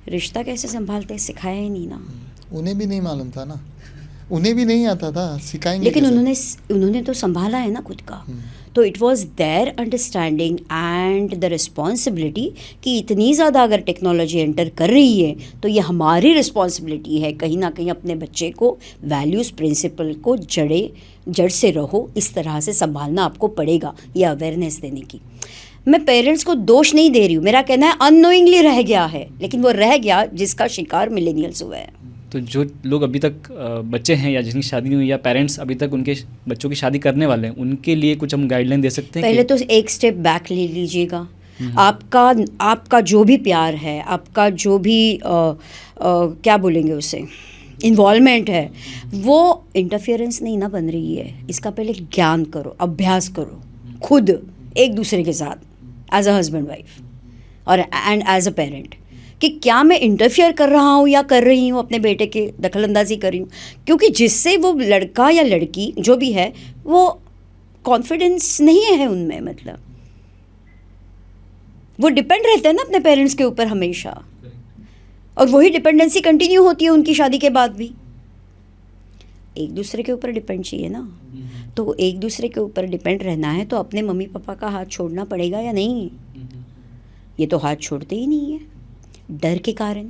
रिश्ता कैसे संभालते हैं सिखाया ही नहीं ना। उन्हें भी नहीं मालूम था ना, उन्हें भी नहीं आता था, सिखाएंगे लेकिन कैसे? उन्होंने तो संभाला है ना खुद का। तो it was their understanding and the responsibility कि इतनी ज़्यादा अगर टेक्नोलॉजी एंटर कर रही है तो ये हमारी रिस्पॉन्सिबिलिटी है कहीं ना कहीं अपने बच्चे को वैल्यूज़, प्रिंसिपल को जड़ से रहो, इस तरह से संभालना आपको पड़ेगा, ये अवेयरनेस देने की। मैं पेरेंट्स को दोष नहीं दे रही हूँ, मेरा कहना है अननोइंगली रह गया है, लेकिन वो रह गया जिसका शिकार मिलेनियल्स हुए हैं। तो जो लोग अभी तक बच्चे हैं या जिनकी शादी नहीं हुई, या पेरेंट्स अभी तक उनके बच्चों की शादी करने वाले हैं, उनके लिए कुछ हम गाइडलाइन दे सकते हैं? पहले तो एक स्टेप बैक ले लीजिएगा। आपका जो भी प्यार है, आपका जो भी क्या बोलेंगे उसे, इन्वॉल्वमेंट है, वो इंटरफेरेंस नहीं ना बन रही है। इसका पहले ज्ञान करो, अभ्यास करो खुद एक दूसरे के साथ, एज अ हस्बैंड वाइफ और एंड एज अ पेरेंट, कि क्या मैं इंटरफियर कर रहा हूँ या कर रही हूँ, अपने बेटे के दखलंदाजी कर रही हूँ, क्योंकि जिससे वो लड़का या लड़की जो भी है वो कॉन्फिडेंस नहीं है उनमें, मतलब वो डिपेंड रहते हैं ना अपने पेरेंट्स के ऊपर हमेशा, और वही डिपेंडेंसी कंटिन्यू होती है उनकी शादी के बाद भी। एक दूसरे के ऊपर डिपेंड चाहिए ना। तो एक दूसरे के ऊपर डिपेंड रहना है तो अपने मम्मी पापा का हाथ छोड़ना पड़ेगा या नहीं? ये तो हाथ छोड़ते ही नहीं है डर के कारण।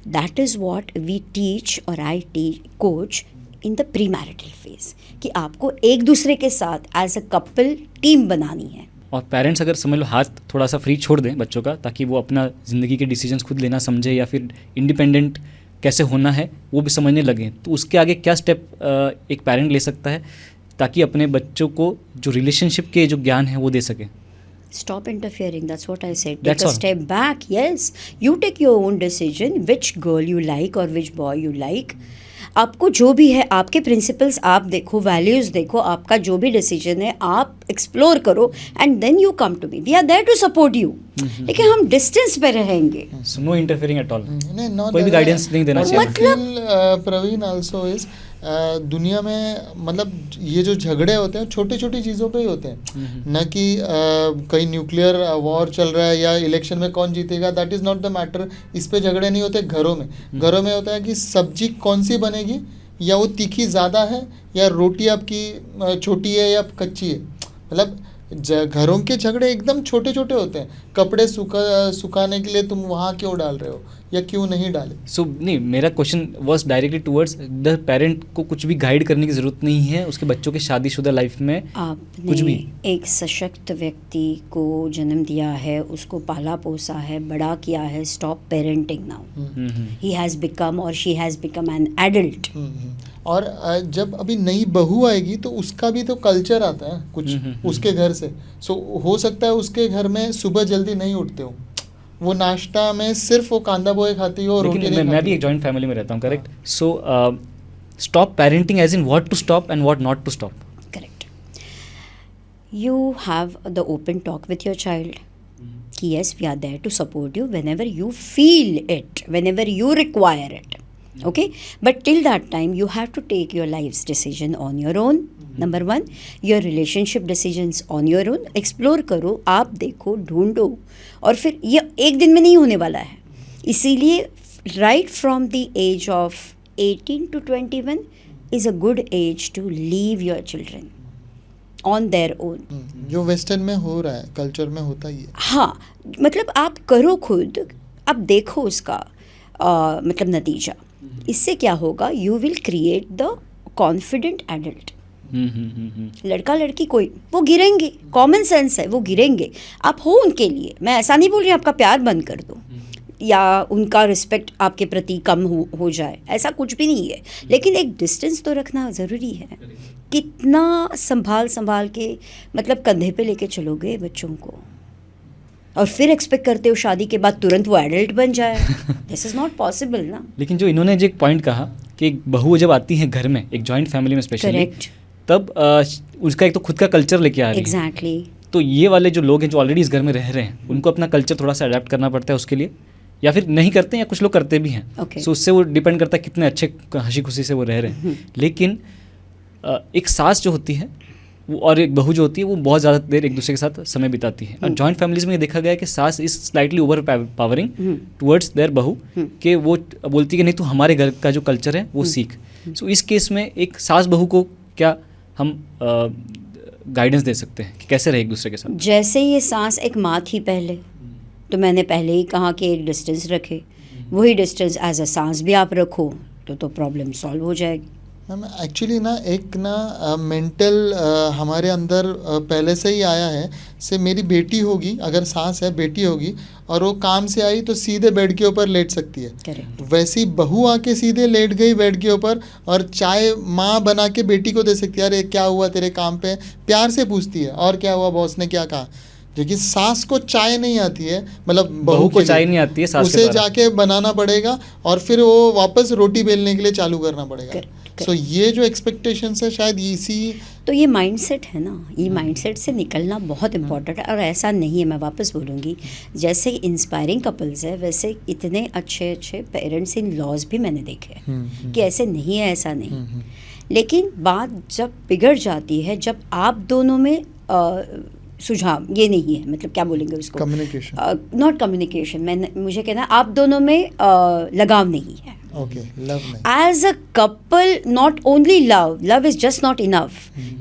That is what we teach और I teach coach in the pre marital phase कि आपको एक दूसरे के साथ एज अ कपल टीम बनानी है। और पेरेंट्स अगर समझ लो हाथ थोड़ा सा फ्री छोड़ दें बच्चों का, ताकि वो अपना ज़िंदगी के डिसीजंस खुद लेना समझे या फिर इंडिपेंडेंट कैसे होना है वो भी समझने लगें, तो उसके आगे क्या स्टेप एक पेरेंट ले सकता है ताकि अपने बच्चों को जो रिलेशनशिप के जो ज्ञान है वो दे सके? Stop interfering. That's what I said. That's Take a all. step back. Yes, you take your own decision. Which girl you like or which boy you like. आपको जो भी है, आपके प्रिंसिपल्स आप देखो, वैल्यूज़ देखो, आपका जो भी डिसीजन है आप एक्सप्लोर करो and then you come to me. We are there to support you. लेकिन हम डिस्टेंस पे रहेंगे। So no interfering at all, नहीं, not कोई भी that- गाइडेंस नहीं देना और चाहिए। I feel, Praveen also is दुनिया में मतलब ये जो झगड़े होते हैं छोटी छोटी चीज़ों पे ही होते हैं, न कि कहीं न्यूक्लियर वॉर चल रहा है या इलेक्शन में कौन जीतेगा, that is not the matter. इस पे झगड़े नहीं होते घरों में। घरों में होता है कि सब्जी कौन सी बनेगी, या वो तीखी ज़्यादा है या रोटी आपकी छोटी है या कच्ची है। मतलब घरों के झगड़े एकदम छोटे छोटे होते हैं। कपड़े सुखाने के लिए तुम वहाँ क्यों डाल रहे हो या क्यों नहीं डाले। सो नहीं, मेरा question was directly towards the parent को कुछ भी गाइड करने की ज़रूरत नहीं है उसके बच्चों के शादीशुदा लाइफ में। कुछ भी आपने एक सशक्त व्यक्ति को जन्म दिया है, उसको पाला पोसा है, बड़ा किया है। Stop parenting now. He has become और she has become an adult. और जब अभी नई बहू आएगी तो उसका भी तो कल्चर आता है कुछ उसके घर से। सो हो सकता है उसके घर में सुबह जल्दी नहीं उठते हो, वो नाश्ता में सिर्फ वो कांदा पोहे खाती हो, रोटी लेकिन नहीं मैं भी खाती। एक जॉइंट फैमिली में रहता हूँ, correct? So stop parenting as in what to stop and what not to stop. Correct. You have the open talk with your child. कि yes, we are there to support you whenever you feel it, whenever you require it. Okay? But till that time, you have to take your life's decision on your own. Number one, your relationship decisions on your own. Explore करो, आप देखो, ढूंढो, और फिर ये एक दिन में नहीं होने वाला है। इसीलिए right from the age of 18 to 21 is a good age to leave your children on their own. जो वेस्टर्न में हो रहा है, कल्चर में होता ही है। हाँ, मतलब आप करो खुद, अब देखो उसका मतलब नतीजा। इससे क्या होगा? You will create the confident adult. लड़का लड़की कोई वो गिरेंगे, कॉमन सेंस है, वो गिरेंगे। आप हो उनके लिए, मैं ऐसा नहीं बोल रही आपका प्यार बंद कर दो या उनका रिस्पेक्ट आपके प्रति कम हो जाए, ऐसा कुछ भी नहीं है। लेकिन एक डिस्टेंस तो रखना ज़रूरी है। कितना संभाल के मतलब कंधे पे लेके चलोगे बच्चों को, और फिर एक्सपेक्ट करते हो शादी के बाद तुरंत वो एडल्ट बन जाए? दिस इज़ नॉट पॉसिबल ना। लेकिन जो इन्होंने जो एक पॉइंट कहा कि एक बहू जब आती है घर में, एक जॉइंट फैमिली में स्पेशली, करेक्ट, तब उसका एक तो खुद का कल्चर लेके आ रही है। एग्जैक्टली। तो ये वाले जो लोग हैं जो ऑलरेडी इस घर में रह रहे हैं, उनको अपना कल्चर थोड़ा सा अडेप्ट करना पड़ता है उसके लिए, या फिर नहीं करते हैं, या कुछ लोग करते भी हैं। Okay. सो उससे वो डिपेंड करता है कितने अच्छे हंसी खुशी से वो रह रहे हैं। लेकिन एक सास जो होती है वो और एक बहू जो होती है वो बहुत ज़्यादा देर एक दूसरे के साथ समय बिताती है। और जॉइंट फैमिलीज में ये देखा गया है कि सास is slightly over powering towards their बहू, कि वो बोलती है कि नहीं तू हमारे घर का जो कल्चर है वो सीख। सो इस केस में एक सास बहू को क्या हम गाइडेंस दे सकते हैं कि कैसे रहे एक दूसरे के साथ? जैसे ये सांस एक माँ थी पहले, तो मैंने पहले ही कहा कि एक डिस्टेंस रखे, वही डिस्टेंस एज अ सांस भी आप रखो तो प्रॉब्लम सॉल्व हो जाएगी। मैम एक्चुअली ना एक ना मेंटल हमारे अंदर पहले से ही आया है। से मेरी बेटी होगी, अगर सास है बेटी होगी और वो काम से आई तो सीधे बेड के ऊपर लेट सकती है। करेक्ट। वैसी बहू आके सीधे लेट गई बेड के ऊपर और चाय माँ बना के बेटी को दे सकती है। अरे क्या हुआ तेरे काम पे, प्यार से पूछती है, और क्या हुआ बॉस ने क्या कहा। क्योंकि सास को चाय नहीं आती है, मतलब बहू को के चाय लिए नहीं आती है, सास के उसे द्वारा। जाके बनाना पड़ेगा और फिर वो वापस रोटी बेलने के लिए चालू करना पड़ेगा। Correct. सो ये जो एक्सपेक्टेशंस है शायद इसी तो ये माइंडसेट है ना, ये माइंडसेट से निकलना बहुत इम्पॉर्टेंट है। और ऐसा नहीं है, मैं वापस बोलूँगी, जैसे इंस्पायरिंग कपल्स है वैसे इतने अच्छे अच्छे पेरेंट्स इन लॉज भी मैंने देखे हैं कि ऐसे नहीं है, ऐसा नहीं। लेकिन बात जब बिगड़ जाती है, जब आप दोनों में सुझाव ये नहीं है, मतलब क्या बोलेंगे उसको, कम्युनिकेशन। नॉट कम्युनिकेशन, मुझे कहना है आप दोनों में लगाव नहीं है। ओके, लव नहीं. As a couple, not only love is just not enough.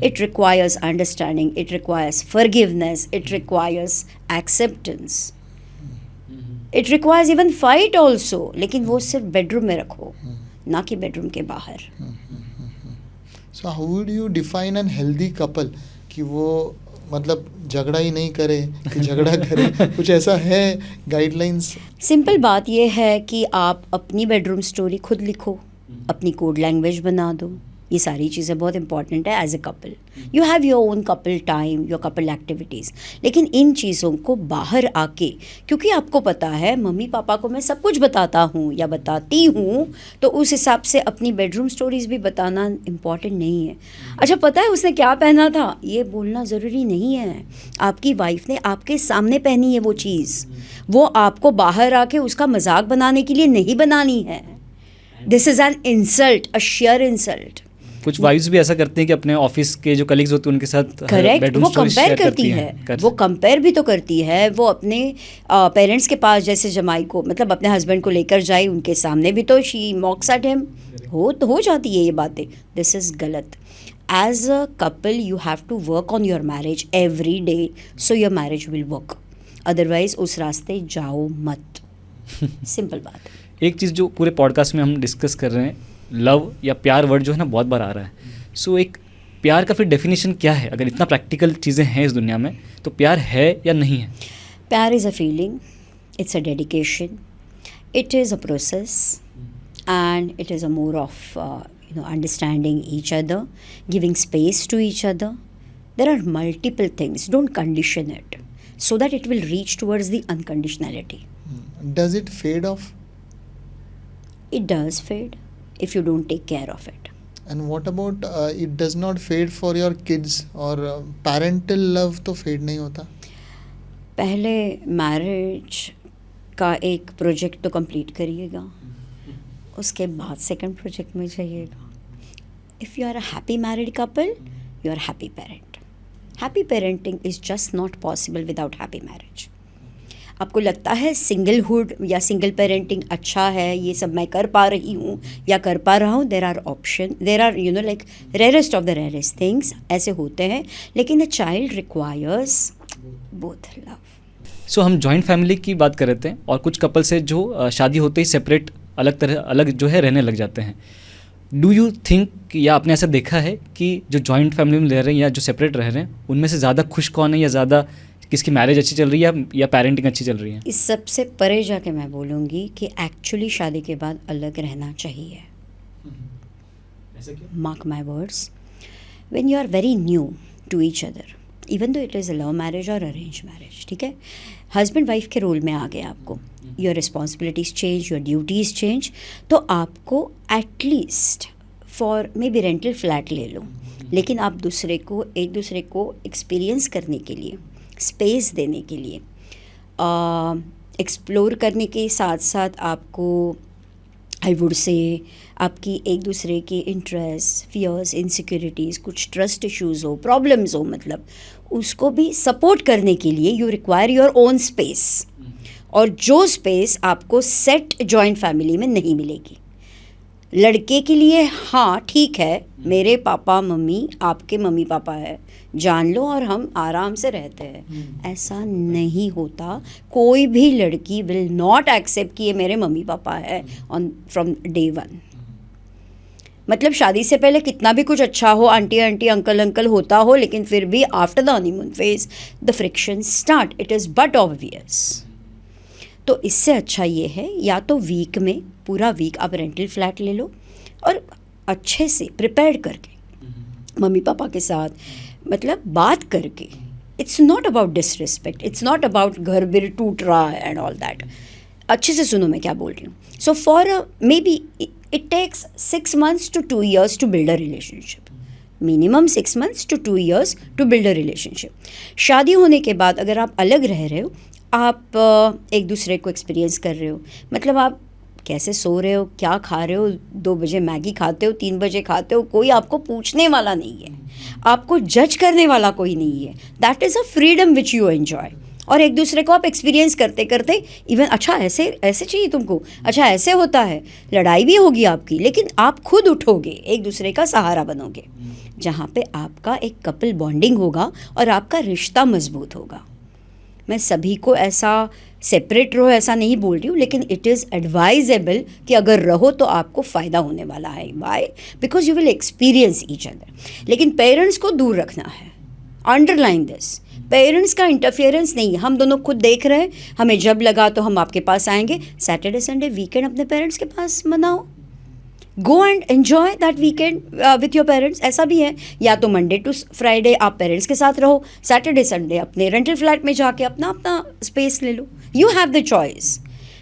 It requires understanding, it requires forgiveness, it requires acceptance, it requires even fight also. लेकिन वो सिर्फ बेडरूम में रखो, ना कि बेडरूम के बाहर. So how would you define an healthy couple? कि वो मतलब झगड़ा ही नहीं करे कि झगड़ा करे, कुछ ऐसा है गाइडलाइंस? सिंपल बात यह है कि आप अपनी बेडरूम स्टोरी खुद लिखो, अपनी कोड लैंग्वेज बना दो. ये सारी चीज़ें बहुत इंपॉर्टेंट है as a couple. You have your own couple time, your couple activities. लेकिन इन चीज़ों को बाहर आके, क्योंकि आपको पता है मम्मी पापा को मैं सब कुछ बताता हूँ या बताती हूँ, तो उस हिसाब से अपनी बेडरूम स्टोरीज़ भी बताना इम्पॉर्टेंट नहीं है. अच्छा, पता है उसने क्या पहना था, ये बोलना ज़रूरी नहीं है. आपकी वाइफ ने आपके सामने पहनी है वो चीज़, वो आपको बाहर आके उसका मजाक बनाने के लिए नहीं बनानी है. This is an insult, a share insult. कुछ वाइफ्स भी ऐसा करती हैं कि अपने ऑफिस के जो कलीग्स होते हैं उनके साथ करेक्ट, बेडरूम वो स्टोरीज कंपेयर शेयर करती है. वो कंपेयर भी तो करती है. वो अपने पेरेंट्स के पास जैसे जमाई को, मतलब अपने हस्बैंड को लेकर जाए, उनके सामने भी तो शी मॉक्स एट हिम. हो जाती है ये बातें. दिस इज़ गलत. As a couple you have to work on your marriage every day, so your marriage will work. Otherwise उस रास्ते जाओ मत. सिंपल बात. एक चीज़ जो पूरे पॉडकास्ट में हम डिस्कस कर रहे हैं, लव या प्यार वर्ड जो है ना बहुत बार आ रहा है. सो एक प्यार का फिर डेफिनेशन क्या है? अगर इतना प्रैक्टिकल चीज़ें हैं इस दुनिया में, तो प्यार है या नहीं है? प्यार is a feeling, it's a dedication, it is a process, and it is a more of understanding each other, giving space to each other. There are multiple things. Don't condition it, so that it will reach towards the unconditionality. Does it fade off? It does fade if you don't take care of it. And what about it does not fade for your kids or parental love तो fade नहीं होता? पहले मैरिज का एक प्रोजेक्ट तो कंप्लीट करिएगा, उसके बाद सेकंड प्रोजेक्ट में जाइएगा. If you are a happy married couple, you are happy parent. Happy parenting is just not possible without happy marriage. आपको लगता है सिंगलहुड या सिंगल पेरेंटिंग अच्छा है, ये सब मैं कर पा रही हूँ या कर पा रहा हूँ, there are option, there are like rarest of the rarest things ऐसे होते हैं. लेकिन a child requires both love. सो हम जॉइंट फैमिली की बात कर रहे थे, और कुछ कपल से जो शादी होते ही सेपरेट अलग जो है रहने लग जाते हैं. डू यू थिंक, या आपने ऐसा देखा है कि जो जॉइंट फैमिली में रह रहे हैं या जो सेपरेट रह रहे हैं, उनमें से ज़्यादा खुश कौन है, या ज़्यादा किसकी मैरिज अच्छी चल रही है या पेरेंटिंग अच्छी चल रही है? इस सबसे परे जाके मैं बोलूँगी कि एक्चुअली शादी के बाद अलग रहना चाहिए. Mark my words, when you are very new to each other, even though it is a love marriage और अरेंज मैरिज, ठीक है, हस्बैंड वाइफ के रोल में आ गए आपको, your responsibilities change, your duties change, तो आपको at least for may be rental flat ले लो, लेकिन आप एक दूसरे को एक्सपीरियंस करने के लिए, स्पेस देने के लिए, एक्सप्लोर करने के साथ साथ आपको आई वुड से आपकी एक दूसरे के इंटरेस्ट, फियर्स, इनसिक्योरिटीज़, कुछ ट्रस्ट इश्यूज़ हो, प्रॉब्लम्स हो, मतलब उसको भी सपोर्ट करने के लिए you require your own space. और जो स्पेस आपको सेट जॉइंट फैमिली में नहीं मिलेगी. लड़के के लिए हाँ ठीक है, मेरे पापा मम्मी आपके मम्मी पापा है, जान लो और हम आराम से रहते हैं. ऐसा नहीं होता. कोई भी लड़की विल नॉट एक्सेप्ट कि ये मेरे मम्मी पापा है ऑन फ्रॉम डे वन. मतलब शादी से पहले कितना भी कुछ अच्छा हो, आंटी आंटी अंकल अंकल होता हो, लेकिन फिर भी after the honeymoon phase the friction start. It is but obvious. तो इससे अच्छा ये है, या तो वीक में पूरा वीक आप रेंटल फ्लैट ले लो और अच्छे से प्रिपेयर करके मम्मी पापा के साथ मतलब बात करके. It's not about disrespect, it's not about घर बिर टूट रहा है एंड ऑल दैट. अच्छे से सुनो मैं क्या बोल रही हूँ. So for maybe it takes 6 months to 2 years to build a relationship. Minimum 6 months to 2 years to build a relationship. शादी होने के बाद अगर आप अलग रह रहे हो, आप एक दूसरे को एक्सपीरियंस कर रहे हो, मतलब आप कैसे सो रहे हो, क्या खा रहे हो, 2 बजे मैगी खाते हो, 3 बजे खाते हो, कोई आपको पूछने वाला नहीं है, आपको जज करने वाला कोई नहीं है. That is a freedom which you enjoy. और एक दूसरे को आप एक्सपीरियंस करते करते इवन अच्छा ऐसे ऐसे चाहिए तुमको, अच्छा ऐसे होता है, लड़ाई भी होगी आपकी लेकिन आप खुद उठोगे, एक दूसरे का सहारा बनोगे, जहाँ पे आपका एक कपल बॉन्डिंग होगा और आपका रिश्ता मजबूत होगा। मैं सभी को ऐसा सेपरेट रहो ऐसा नहीं बोल रही हूँ, लेकिन इट इज़ एडवाइजेबल कि अगर रहो तो आपको फ़ायदा होने वाला है। Why? Because you will experience each other. लेकिन पेरेंट्स को दूर रखना है, अंडरलाइन दिस, पेरेंट्स का इंटरफेरेंस नहीं। हम दोनों खुद देख रहे हैं, हमें जब लगा तो हम आपके पास आएंगे, सैटरडे संडे वीकेंड अपने पेरेंट्स के पास मनाओ, go and enjoy that weekend with your parents. ऐसा भी है, या तो मंडे टू फ्राइडे आप पेरेंट्स के साथ रहो, सैटरडे संडे अपने रेंटल फ्लैट में जाके अपना अपना स्पेस ले लो, you have the choice.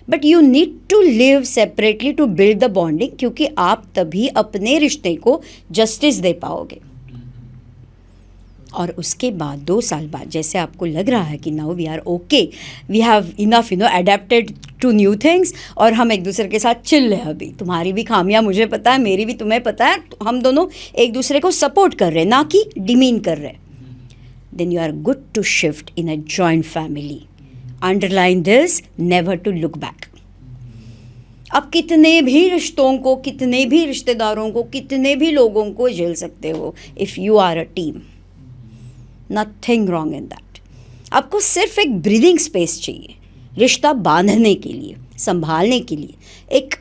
But you need to live separately to build the bonding, क्योंकि आप तभी अपने रिश्ते को जस्टिस दे पाओगे। और उसके बाद 2 साल बाद जैसे आपको लग रहा है कि now we are okay, we have enough adapted to new things, और हम एक दूसरे के साथ चिल है, अभी तुम्हारी भी खामियां मुझे पता है, मेरी भी तुम्हें पता है, तो हम दोनों एक दूसरे को सपोर्ट कर रहे हैं, ना कि डिमीन कर रहे हैं, then you are good to shift in a joint family. Underline this, never to look back. अब कितने भी रिश्तों को, कितने भी रिश्तेदारों को, कितने भी लोगों को झेल सकते हो if you are a team, nothing wrong in that. आपको सिर्फ एक ब्रीदिंग स्पेस चाहिए, रिश्ता बांधने के लिए, संभालने के लिए एक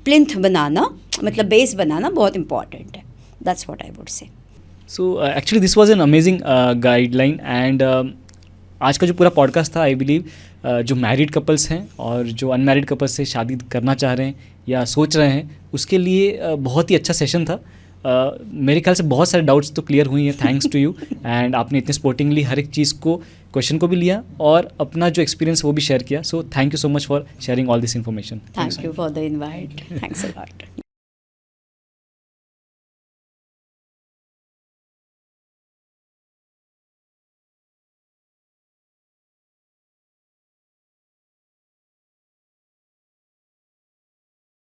प्लिंथ बनाना, मतलब बेस बनाना बहुत इंपॉर्टेंट है। दैट्स व्हाट आई वुड से। So actually this was an amazing guideline and आज का जो पूरा पॉडकास्ट था, आई बिलीव जो मैरिड कपल्स हैं और जो अनमैरिड कपल्स से शादी करना चाह रहे हैं या सोच रहे हैं, उसके लिए बहुत ही अच्छा सेशन था। मेरे ख्याल से बहुत सारे डाउट्स तो क्लियर हुई हैं, थैंक्स टू यू। एंड आपने इतने स्पोर्टिंगली हर एक चीज़ को, क्वेश्चन को भी लिया और अपना जो एक्सपीरियंस वो भी शेयर किया। So thank you so much for sharing all this information. Thank you for the invite, thanks a lot.